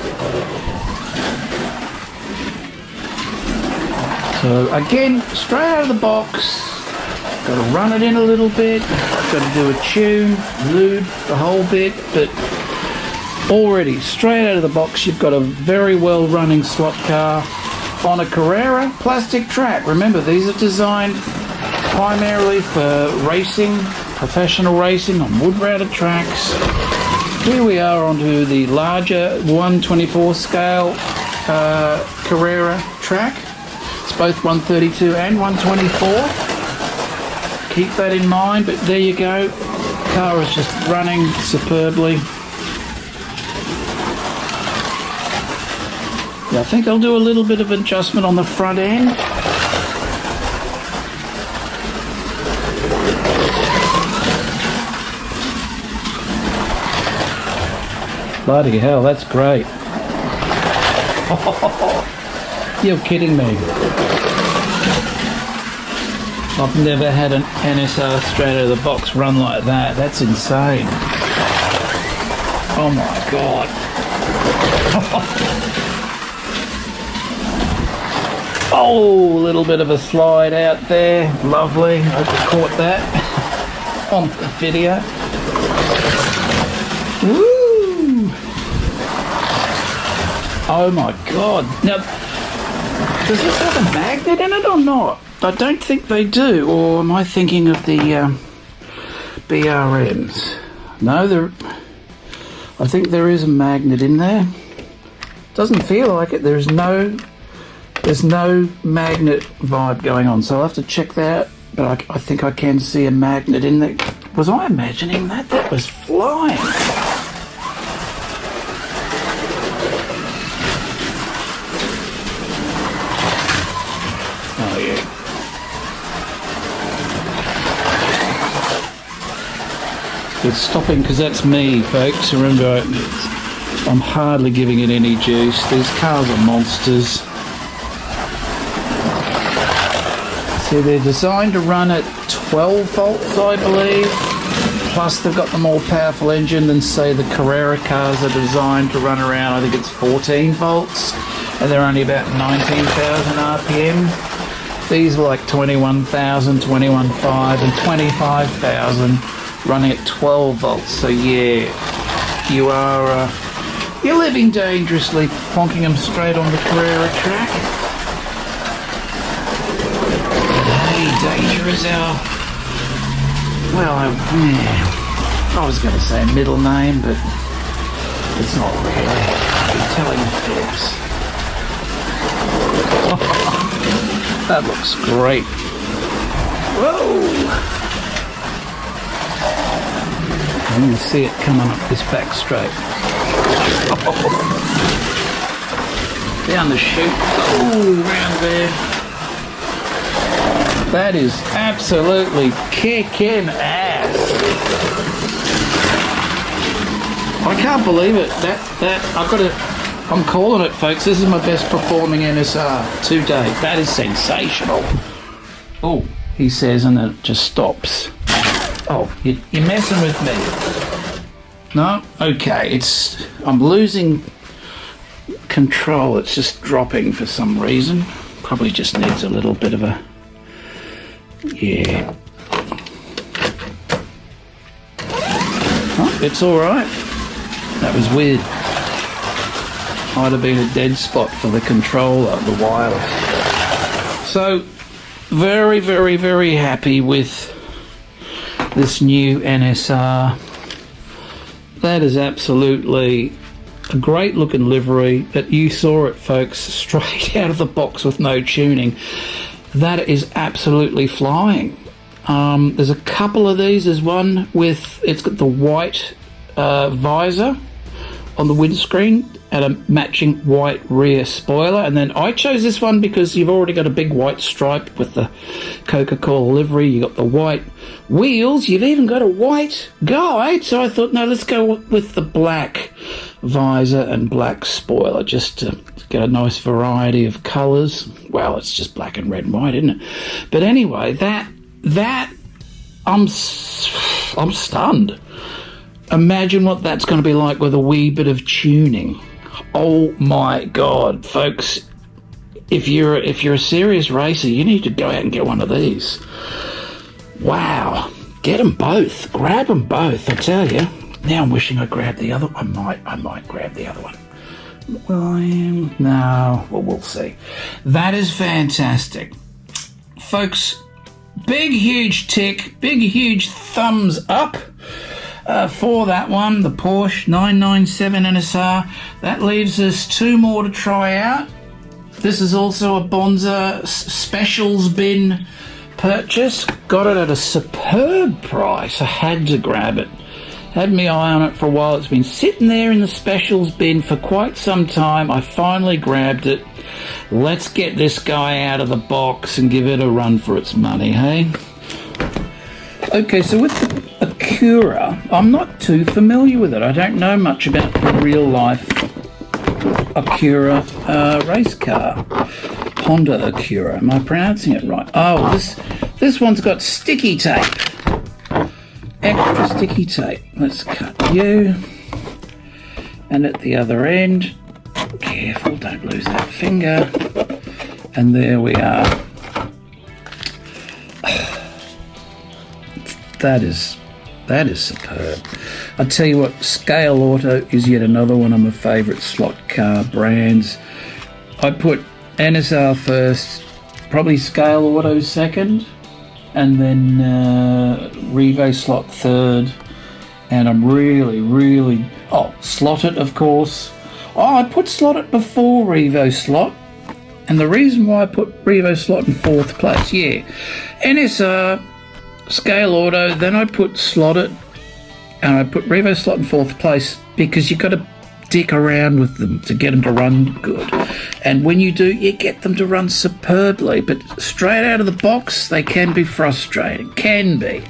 So again, straight out of the box, got to run it in a little bit, got to do a tune, lube the whole bit, but already straight out of the box you've got a very well running slot car on a Carrera plastic track. Remember, these are designed primarily for racing, professional racing on wood-routed tracks. Here we are onto the larger 124 scale Carrera track. It's both 132 and 124. Keep that in mind, but there you go. Car is just running superbly. Yeah, I think I'll do a little bit of adjustment on the front end. Bloody hell, that's great. You're kidding me. I've never had an NSR straight out of the box run like that. That's insane. Oh my God. Oh, a little bit of a slide out there. Lovely. I hope you caught that on the video. Woo! Oh my God. Now, does this have a magnet in it or not? I don't think they do. Or am I thinking of the BRMs? No, I think there is a magnet in there. Doesn't feel like it. There's no magnet vibe going on, so I'll have to check that. But I think I can see a magnet in there. Was I imagining that? That was flying. Oh yeah. It's stopping because that's me, folks. Remember, I'm hardly giving it any juice. These cars are monsters. See, they're designed to run at 12 volts, I believe. Plus, they've got the more powerful engine than, say, the Carrera cars are designed to run around, I think it's 14 volts. And they're only about 19,000 RPM. These are like 21,000, 21,500 and 25,000 running at 12 volts. So yeah, you're living dangerously, plonking them straight on the Carrera track. Danger is our, well, I was going to say middle name, but it's not really. You're telling fibs. That looks great. Whoa! I'm going to see it coming up this back straight. Down the chute. Oh, round there. That is absolutely kicking ass. I can't believe it. I'm calling it, folks. This is my best performing NSR to date. That is sensational. Oh, he says, and then it just stops. Oh, you're messing with me. No? Okay, I'm losing control. It's just dropping for some reason. Probably just needs a little bit of a... Yeah. Oh, it's all right. That was weird. Might have been a dead spot for the controller, the wireless. So, very, very, very happy with this new NSR. That is absolutely a great looking livery. That you saw it, folks, straight out of the box with no tuning. That is absolutely flying. There's a couple of these. There's one with, it's got the white visor on the windscreen and a matching white rear spoiler. And then I chose this one because you've already got a big white stripe with the Coca-Cola livery. You got the white wheels. You've even got a white guide. So I thought, no, let's go with the black visor and black spoiler just to get a nice variety of colours. Well, it's just black and red and white, isn't it? But anyway, that I'm stunned. Imagine what that's going to be like with a wee bit of tuning. Oh my God, folks! If you're a serious racer, you need to go out and get one of these. Wow, get them both, grab them both. I tell you. Now I'm wishing I grabbed the other. I might grab the other one. Well, no. Well, we'll see. That is fantastic, folks. Big huge tick, big huge thumbs up. For that one, the Porsche 997 NSR. That leaves us two more to try out. This is also a Bonza specials bin purchase. Got it at a superb price. I had to grab it. Had my eye on it for a while. It's been sitting there in the specials bin for quite some time. I finally grabbed it. Let's get this guy out of the box and give it a run for its money, hey? Okay, so with the Acura, I'm not too familiar with it. I don't know much about the real-life Acura race car. Honda Acura. Am I pronouncing it right? Oh, this one's got sticky tape. Extra sticky tape. Let's cut you. And at the other end, careful, don't lose that finger. And there we are. That is superb. I tell you what, Scale Auto is yet another one of my favourite slot car brands. I put NSR first, probably Scale Auto second, and then Revo Slot third, And I'm really... Oh, Slot.it, of course. Oh, I put Slot.it before Revo Slot. And the reason why I put Revo Slot in 4th place, yeah. NSR, Scale Auto, then I put Slot.it, and I put Revo Slot in 4th place because you've got to dick around with them to get them to run good. And when you do, you get them to run superbly. But straight out of the box, they can be frustrating. Can be.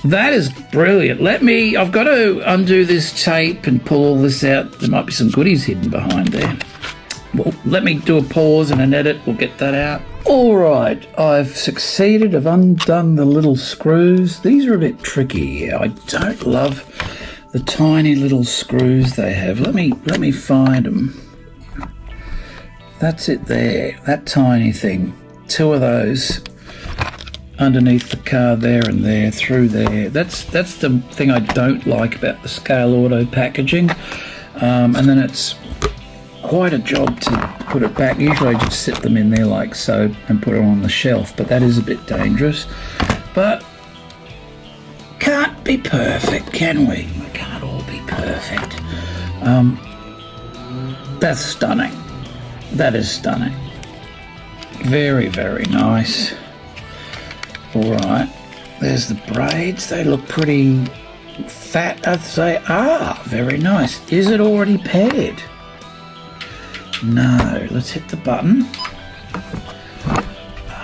That is brilliant. I've got to undo this tape and pull all this out. There might be some goodies hidden behind there. Well, let me do a pause and an edit. We'll get that out. All right, I've succeeded. I've undone the little screws. These are a bit tricky. I don't love the tiny little screws they have. Let me find them. That's it there. That tiny thing. 2 of those. Underneath the car there and there, through there. That's the thing I don't like about the Scale Auto packaging. And then it's quite a job to put it back. Usually I just sit them in there like so and put it on the shelf, but that is a bit dangerous. But can't be perfect, can we? We can't all be perfect. That's stunning. That is stunning. Very, very nice. All right, there's the braids. They look pretty fat, I'd say. Ah, very nice. Is it already paired? No. Let's hit the button.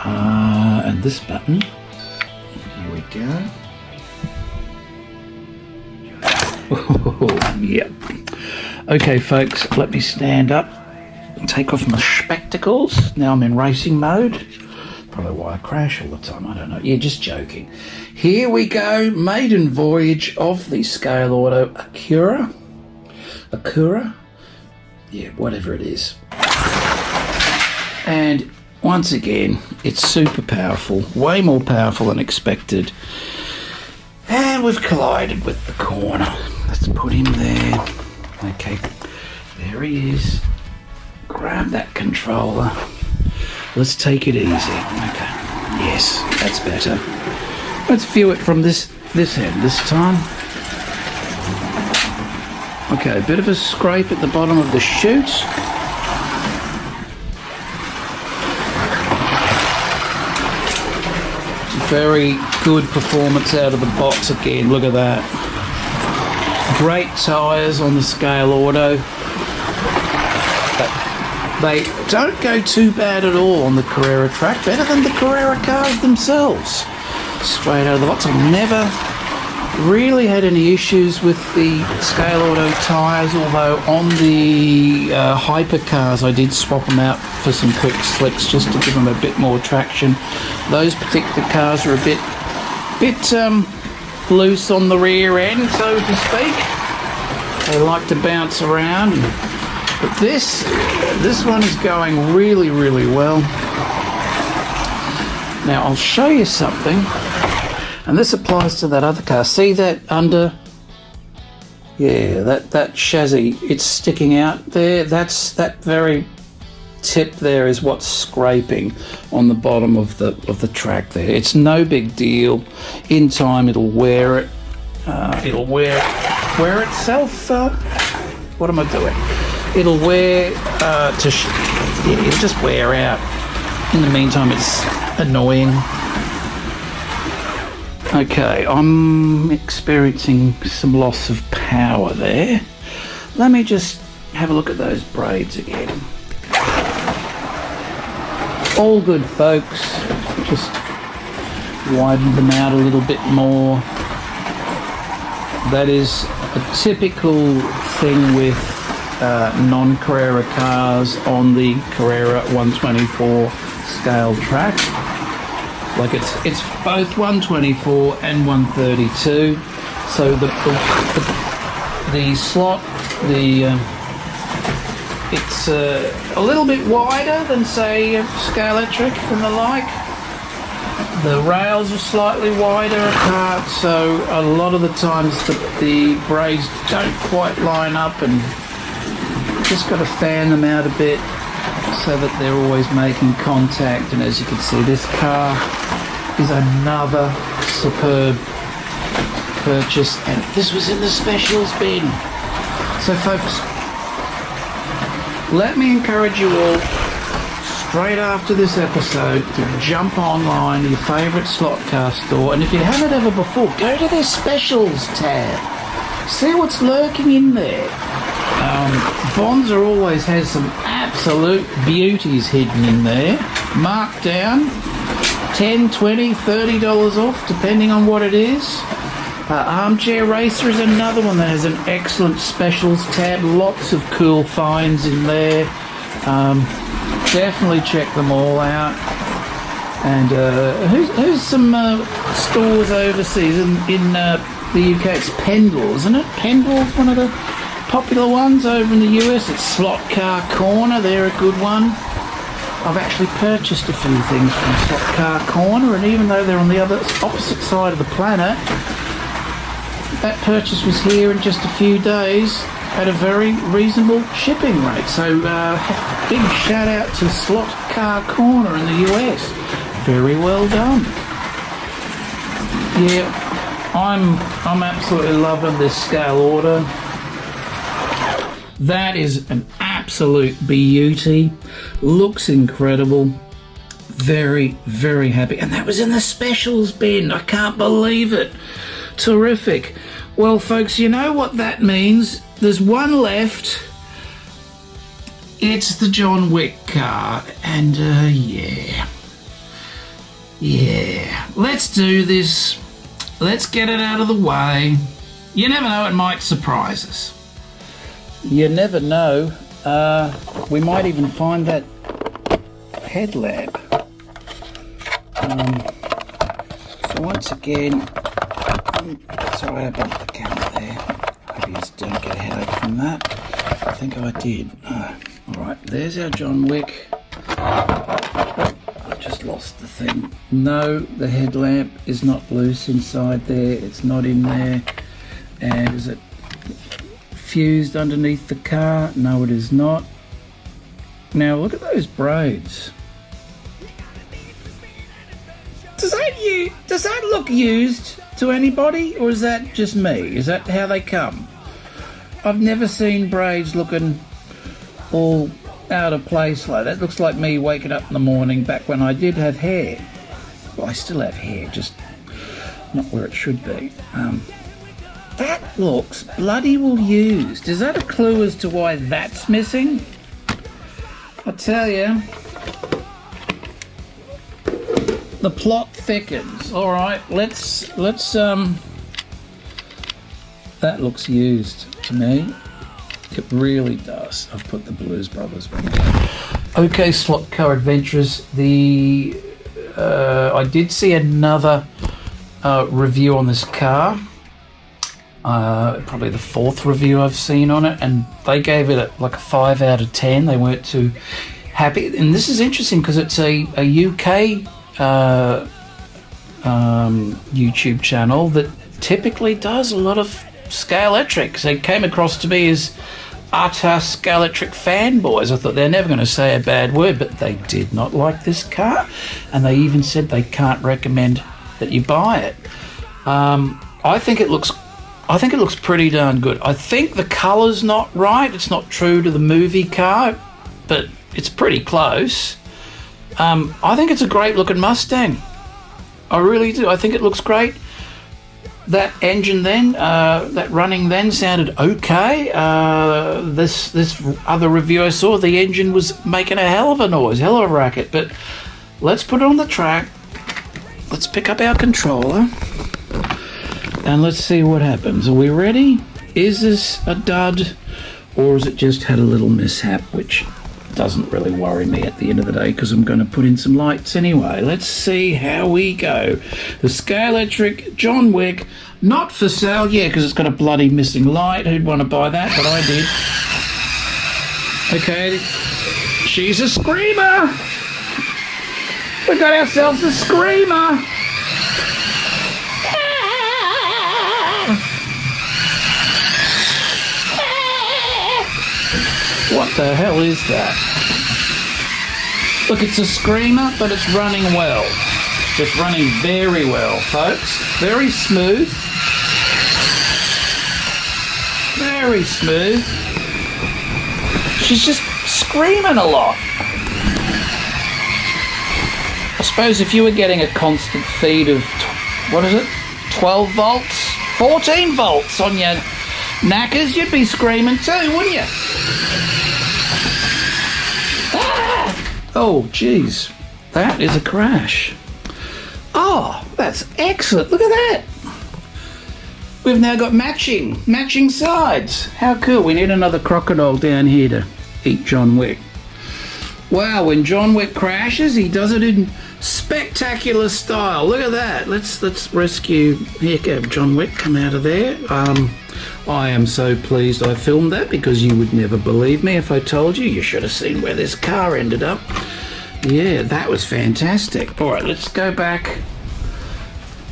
And this button. Here we go. Oh, yep. Okay, folks, let me stand up and take off my spectacles. Now I'm in racing mode. Probably why I crash all the time, I don't know. Yeah, just joking. Here we go, maiden voyage of the Scale Auto Acura. Yeah, whatever it is. And once again, it's super powerful, way more powerful than expected. And we've collided with the corner. Let's put him there. Okay, there he is. Grab that controller. Let's take it easy. Okay. Yes, that's better. Let's view it from this end this time. Okay, a bit of a scrape at the bottom of the chute. Very good performance out of the box again. Look at that. Great tyres on the Scale Auto. They don't go too bad at all on the Carrera track, better than the Carrera cars themselves. Straight out of the box. I've never really had any issues with the Scale Auto tyres, although on the hypercars I did swap them out for some quick slicks just to give them a bit more traction. Those particular cars are a bit loose on the rear end, so to speak. They like to bounce around. But this one is going really, really well. Now I'll show you something, and this applies to that other car. See that under? Yeah, that chassis, it's sticking out there. That very tip there is what's scraping on the bottom of the track there. It's no big deal. In time, it'll wear it. It'll wear itself. What am I doing? It'll wear it'll just wear out. In the meantime, it's annoying. Okay, I'm experiencing some loss of power there. Let me just have a look at those braids again. All good, folks. Just widen them out a little bit more. That is a typical thing with non-Carrera cars on the Carrera 124 scale track. Like it's both 124 and 132. So the slot, it's a little bit wider than say Scale-electric and the like. The rails are slightly wider apart, so a lot of the times the braids don't quite line up, and just got to fan them out a bit so that they're always making contact. And as you can see, this car is another superb purchase, and this was in the specials bin. So folks, let me encourage you all, straight after this episode, to jump online to your favourite slot car store, and if you haven't ever before, go to their specials tab. See what's lurking in there. Bonzer always has some absolute beauties hidden in there. Marked down, $10, $20, $30 off, depending on what it is. Armchair Racer is another one that has an excellent specials tab. Lots of cool finds in there. Definitely check them all out. And who's some stores overseas in the UK? It's Pendle, isn't it? Pendle's one of the popular ones over in the US. It's Slot Car Corner. They're a good one. I've actually purchased a few things from Slot Car Corner, and even though they're on the opposite side of the planet, that purchase was here in just a few days at a very reasonable shipping rate. So big shout out to Slot Car Corner in the US. Very well done. Yeah, I'm absolutely loving this scale order. That is an absolute beauty. Looks incredible. Very, very happy. And that was in the specials bin. I can't believe it. Terrific. Well, folks, you know what that means. There's one left. It's the John Wick car. And, yeah. Let's do this. Let's get it out of the way. You never know, it might surprise us. You never know. We might even find that headlamp. So once again, sorry I bumped the camera there. Hope you just don't get a headache from that. I think I did. Alright, there's our John Wick. I just lost the thing. No, the headlamp is not loose inside there. It's not in there. And is it fused underneath the car? No, it is not. Now look at those braids. Does that look used to anybody, or is that just me? Is that how they come? I've never seen braids looking all out of place like that. Looks like me waking up in the morning back when I did have hair. Well, I still have hair, just not where it should be. That looks bloody well used. Is that a clue as to why that's missing? I tell you, the plot thickens. All right, let's that looks used to me. It really does. I've put the Blues Brothers one. Okay, Slot Car Adventures. I did see another review on this car. Probably the fourth review I've seen on it, and they gave it like a 5 out of 10. They weren't too happy, and this is interesting because it's a UK YouTube channel that typically does a lot of Scalextrics. They came across to me as utter Scalextric fanboys. I thought they're never going to say a bad word, but they did not like this car, and they even said they can't recommend that you buy it. I think it looks pretty darn good. I think the colour's not right. It's not true to the movie car, but it's pretty close. I think it's a great looking Mustang. I really do. I think it looks great. That engine then, that running then sounded okay. This other review I saw, the engine was making a hell of a noise, hell of a racket. But let's put it on the track. Let's pick up our controller. And let's see what happens. Are we ready? Is this a dud, or has it just had a little mishap, which doesn't really worry me at the end of the day because I'm going to put in some lights anyway. Let's see how we go. The Scalextric John Wick, not for sale. Yeah, because it's got a bloody missing light. Who'd want to buy that? But I did. Okay, she's a screamer. We got ourselves a screamer. What the hell is that? Look, it's a screamer, but it's running well. It's running very well, folks. Very smooth. very smooth. She's just screaming a lot. I suppose if you were getting a constant feed of, 12 volts, 14 volts on your knackers, you'd be screaming too, wouldn't you? Ah! Oh, geez. That is a crash. Oh, that's excellent. Look at that. We've now got matching sides. How cool. We need another crocodile down here to eat John Wick. Wow, when John Wick crashes, he does it in spectacular style. Look at that. Let's rescue. Here, go, John Wick, come out of there. I am so pleased I filmed that, because you would never believe me if I told you. You should have seen where this car ended up. Yeah, that was fantastic. All right, let's go back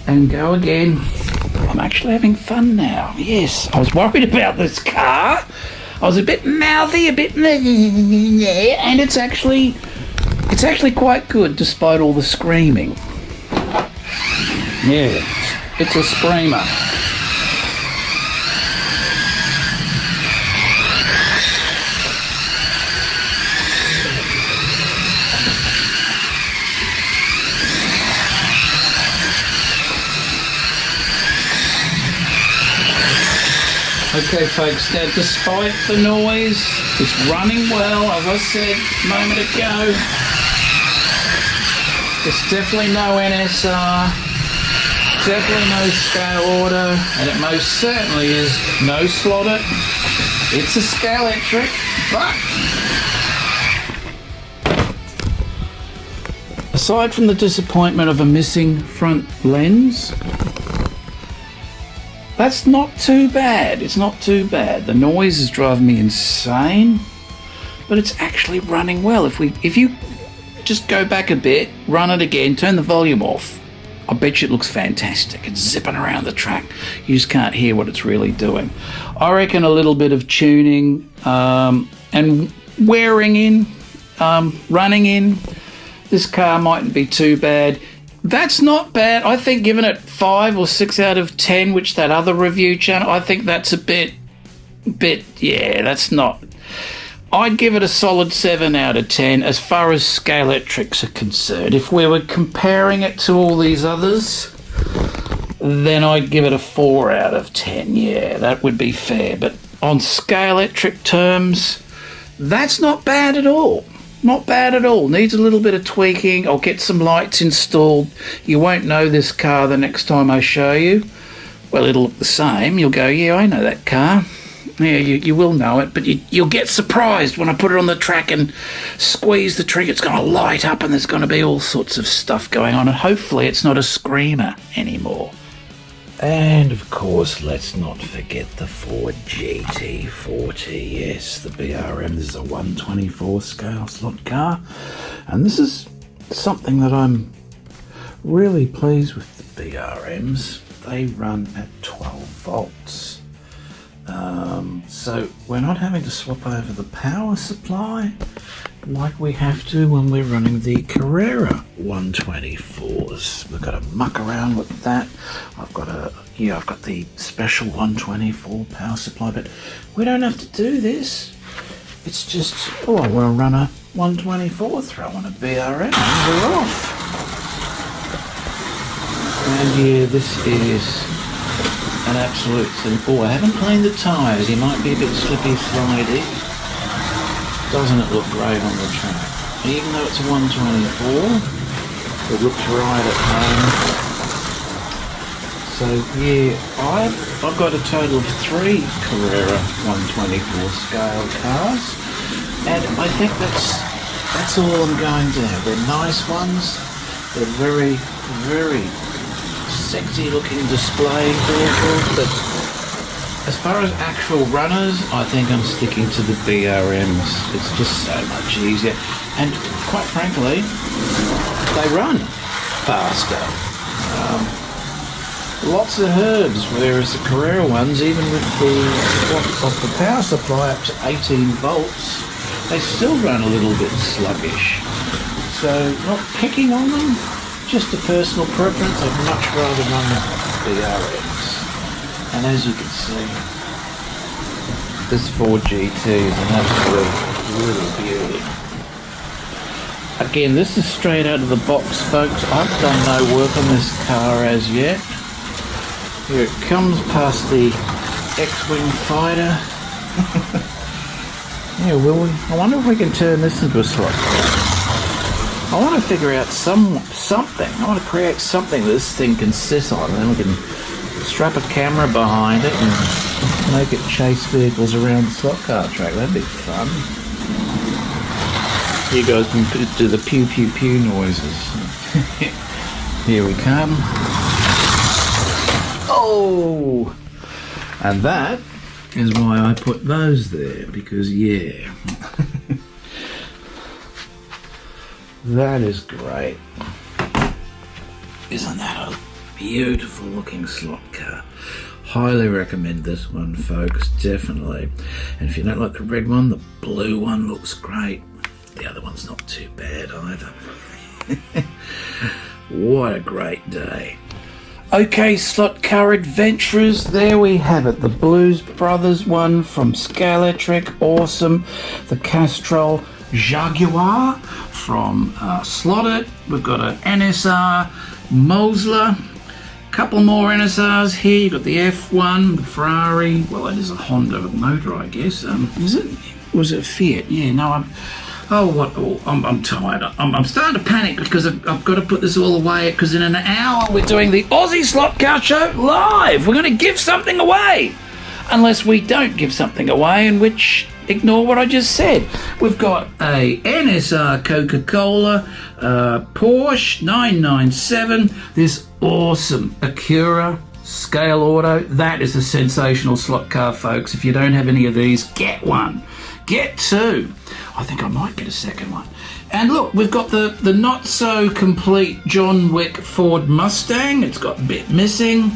and go again. I'm actually having fun now. Yes, I was worried about this car. I was a bit mouthy, a bit and it's actually quite good despite all the screaming. Yeah, it's a screamer. Okay folks, now despite the noise, it's running well, as I said a moment ago. There's definitely no NSR, definitely no scale order, and it most certainly is no Slot.it. It's a Scale-electric, but aside from the disappointment of a missing front lens, that's not too bad. It's not too bad. The noise is driving me insane, but it's actually running well. If you just go back a bit, run it again, turn the volume off, I bet you it looks fantastic. It's zipping around the track. You just can't hear what it's really doing. I reckon a little bit of tuning and wearing in, running in, this car mightn't be too bad. That's not bad. I think giving it 5 or 6 out of 10, which that other review channel, I think that's a bit, yeah, that's not. I'd give it a solid 7 out of 10 as far as Scale-electrics are concerned. If we were comparing it to all these others, then I'd give it a 4 out of 10. Yeah, that would be fair. But on Scale-electric terms, that's not bad at all. Not bad at all. Needs a little bit of tweaking. I'll get some lights installed. You won't know this car the next time I show you. Well, it'll look the same. You'll go, yeah, I know that car. Yeah, you will know it, but you'll get surprised when I put it on the track and squeeze the trigger. It's going to light up and there's going to be all sorts of stuff going on, and hopefully it's not a screamer anymore. And of course, let's not forget the Ford GT40. Yes, the BRM. This is a 124 scale slot car, and this is something that I'm really pleased with. The BRMs, they run at 12 volts. So we're not having to swap over the power supply like we have to when we're running the Carrera 124s. We've got to muck around with that. I've got the special 124 power supply, but we don't have to do this. It's just, oh, I want to run a 124, throw on a BRM, and we're off. And yeah, this is an absolute thing. Oh, I haven't cleaned the tyres. He might be a bit slippy slidey. Doesn't it look great on the track? Even though it's a 124, it looks right at home. So yeah, I've got a total of 3 Carrera 124 scale cars, and I think that's all I'm going to have. They're nice ones. They're very, very sexy looking display vehicles, but as far as actual runners, I think I'm sticking to the BRMs. It's just so much easier, and quite frankly, they run faster. Lots of herbs, whereas the Carrera ones, even with the power supply up to 18 volts, they still run a little bit sluggish. So not picking on them, just a personal preference. I'd much rather run the BRMs. And as you can see, This Ford GT is an absolute little beauty. Again, this is straight out of the box, folks. I've done no work on this car as yet. Here it comes past the X-Wing fighter. Yeah, will we? I wonder if we can turn this into a slot car. I want to figure out something. I want to create something that this thing can sit on, and then we can strap a camera behind it and make it chase vehicles around the slot car track. That'd be fun. You guys can do the pew pew pew noises. Here we come. Oh! And that is why I put those there, because yeah. That is great. Isn't that a beautiful looking slot car? Highly recommend this one, folks, definitely. And if you don't like the red one, the blue one looks great. The other one's not too bad either. What a great day. Okay, slot car adventurers, there we have it. The Blues Brothers one from Scalextric, awesome. The Castrol Jaguar from Slot.it. We've got an NSR Mosler. Couple more NSRs here. You've got the F1, the Ferrari. Well, that is a Honda motor, I guess. Is it? Was it a Fiat? Yeah, no, I'm tired. I'm starting to panic because I've got to put this all away, because in an hour we're doing the Aussie Slot Car Show live. We're going to give something away. Unless we don't give something away, in which ignore what I just said. We've got a NSR Coca-Cola, Porsche 997, this awesome Acura Scale Auto. That is a sensational slot car, folks. If you don't have any of these, get one. Get two. I think I might get a second one. And look, we've got the not so complete John Wick Ford Mustang. It's got a bit missing.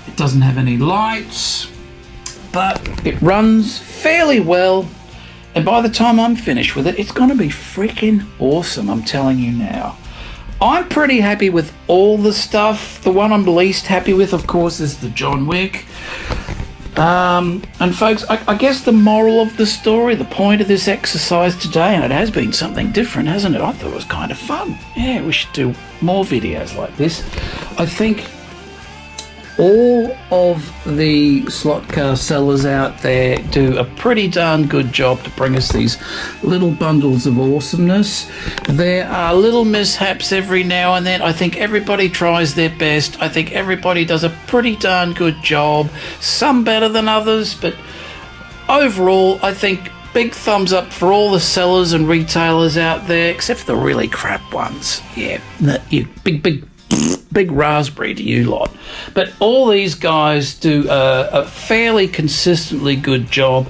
It doesn't have any lights, but it runs fairly well. And by the time I'm finished with it, it's going to be freaking awesome, I'm telling you now. I'm pretty happy with all the stuff. The one I'm least happy with, of course, is the John Wick. And folks, I guess the moral of the story, the point of this exercise today, and it has been something different, hasn't it? I thought it was kind of fun. Yeah, we should do more videos like this. I think all of the slot car sellers out there do a pretty darn good job to bring us these little bundles of awesomeness. There are little mishaps every now and then. I think everybody tries their best. I think everybody does a pretty darn good job. Some better than others, but overall, I think big thumbs up for all the sellers and retailers out there, except for the really crap ones. Yeah, you big raspberry to you lot. But all these guys do a fairly consistently good job,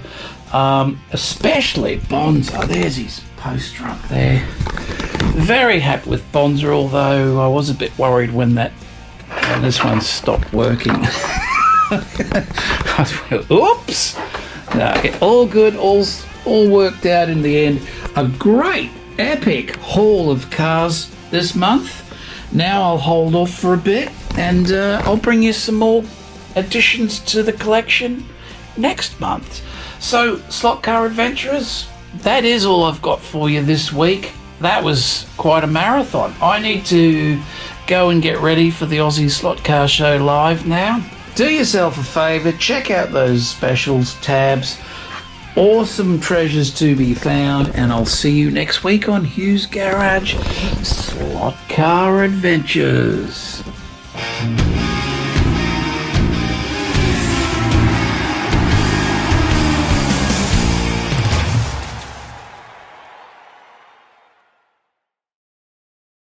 especially Bonza. There's his poster up there. Very happy with Bonza, although I was a bit worried when this one stopped working. Oops! No, all good, all worked out in the end. A great, epic haul of cars this month. Now I'll hold off for a bit, and I'll bring you some more additions to the collection next month. So, slot car adventurers, that is all I've got for you this week. That was quite a marathon. I need to go and get ready for the Aussie Slot Car Show live now. Do yourself a favour, check out those specials tabs. Awesome treasures to be found, and I'll see you next week on Hughes Garage Slot Car Adventures.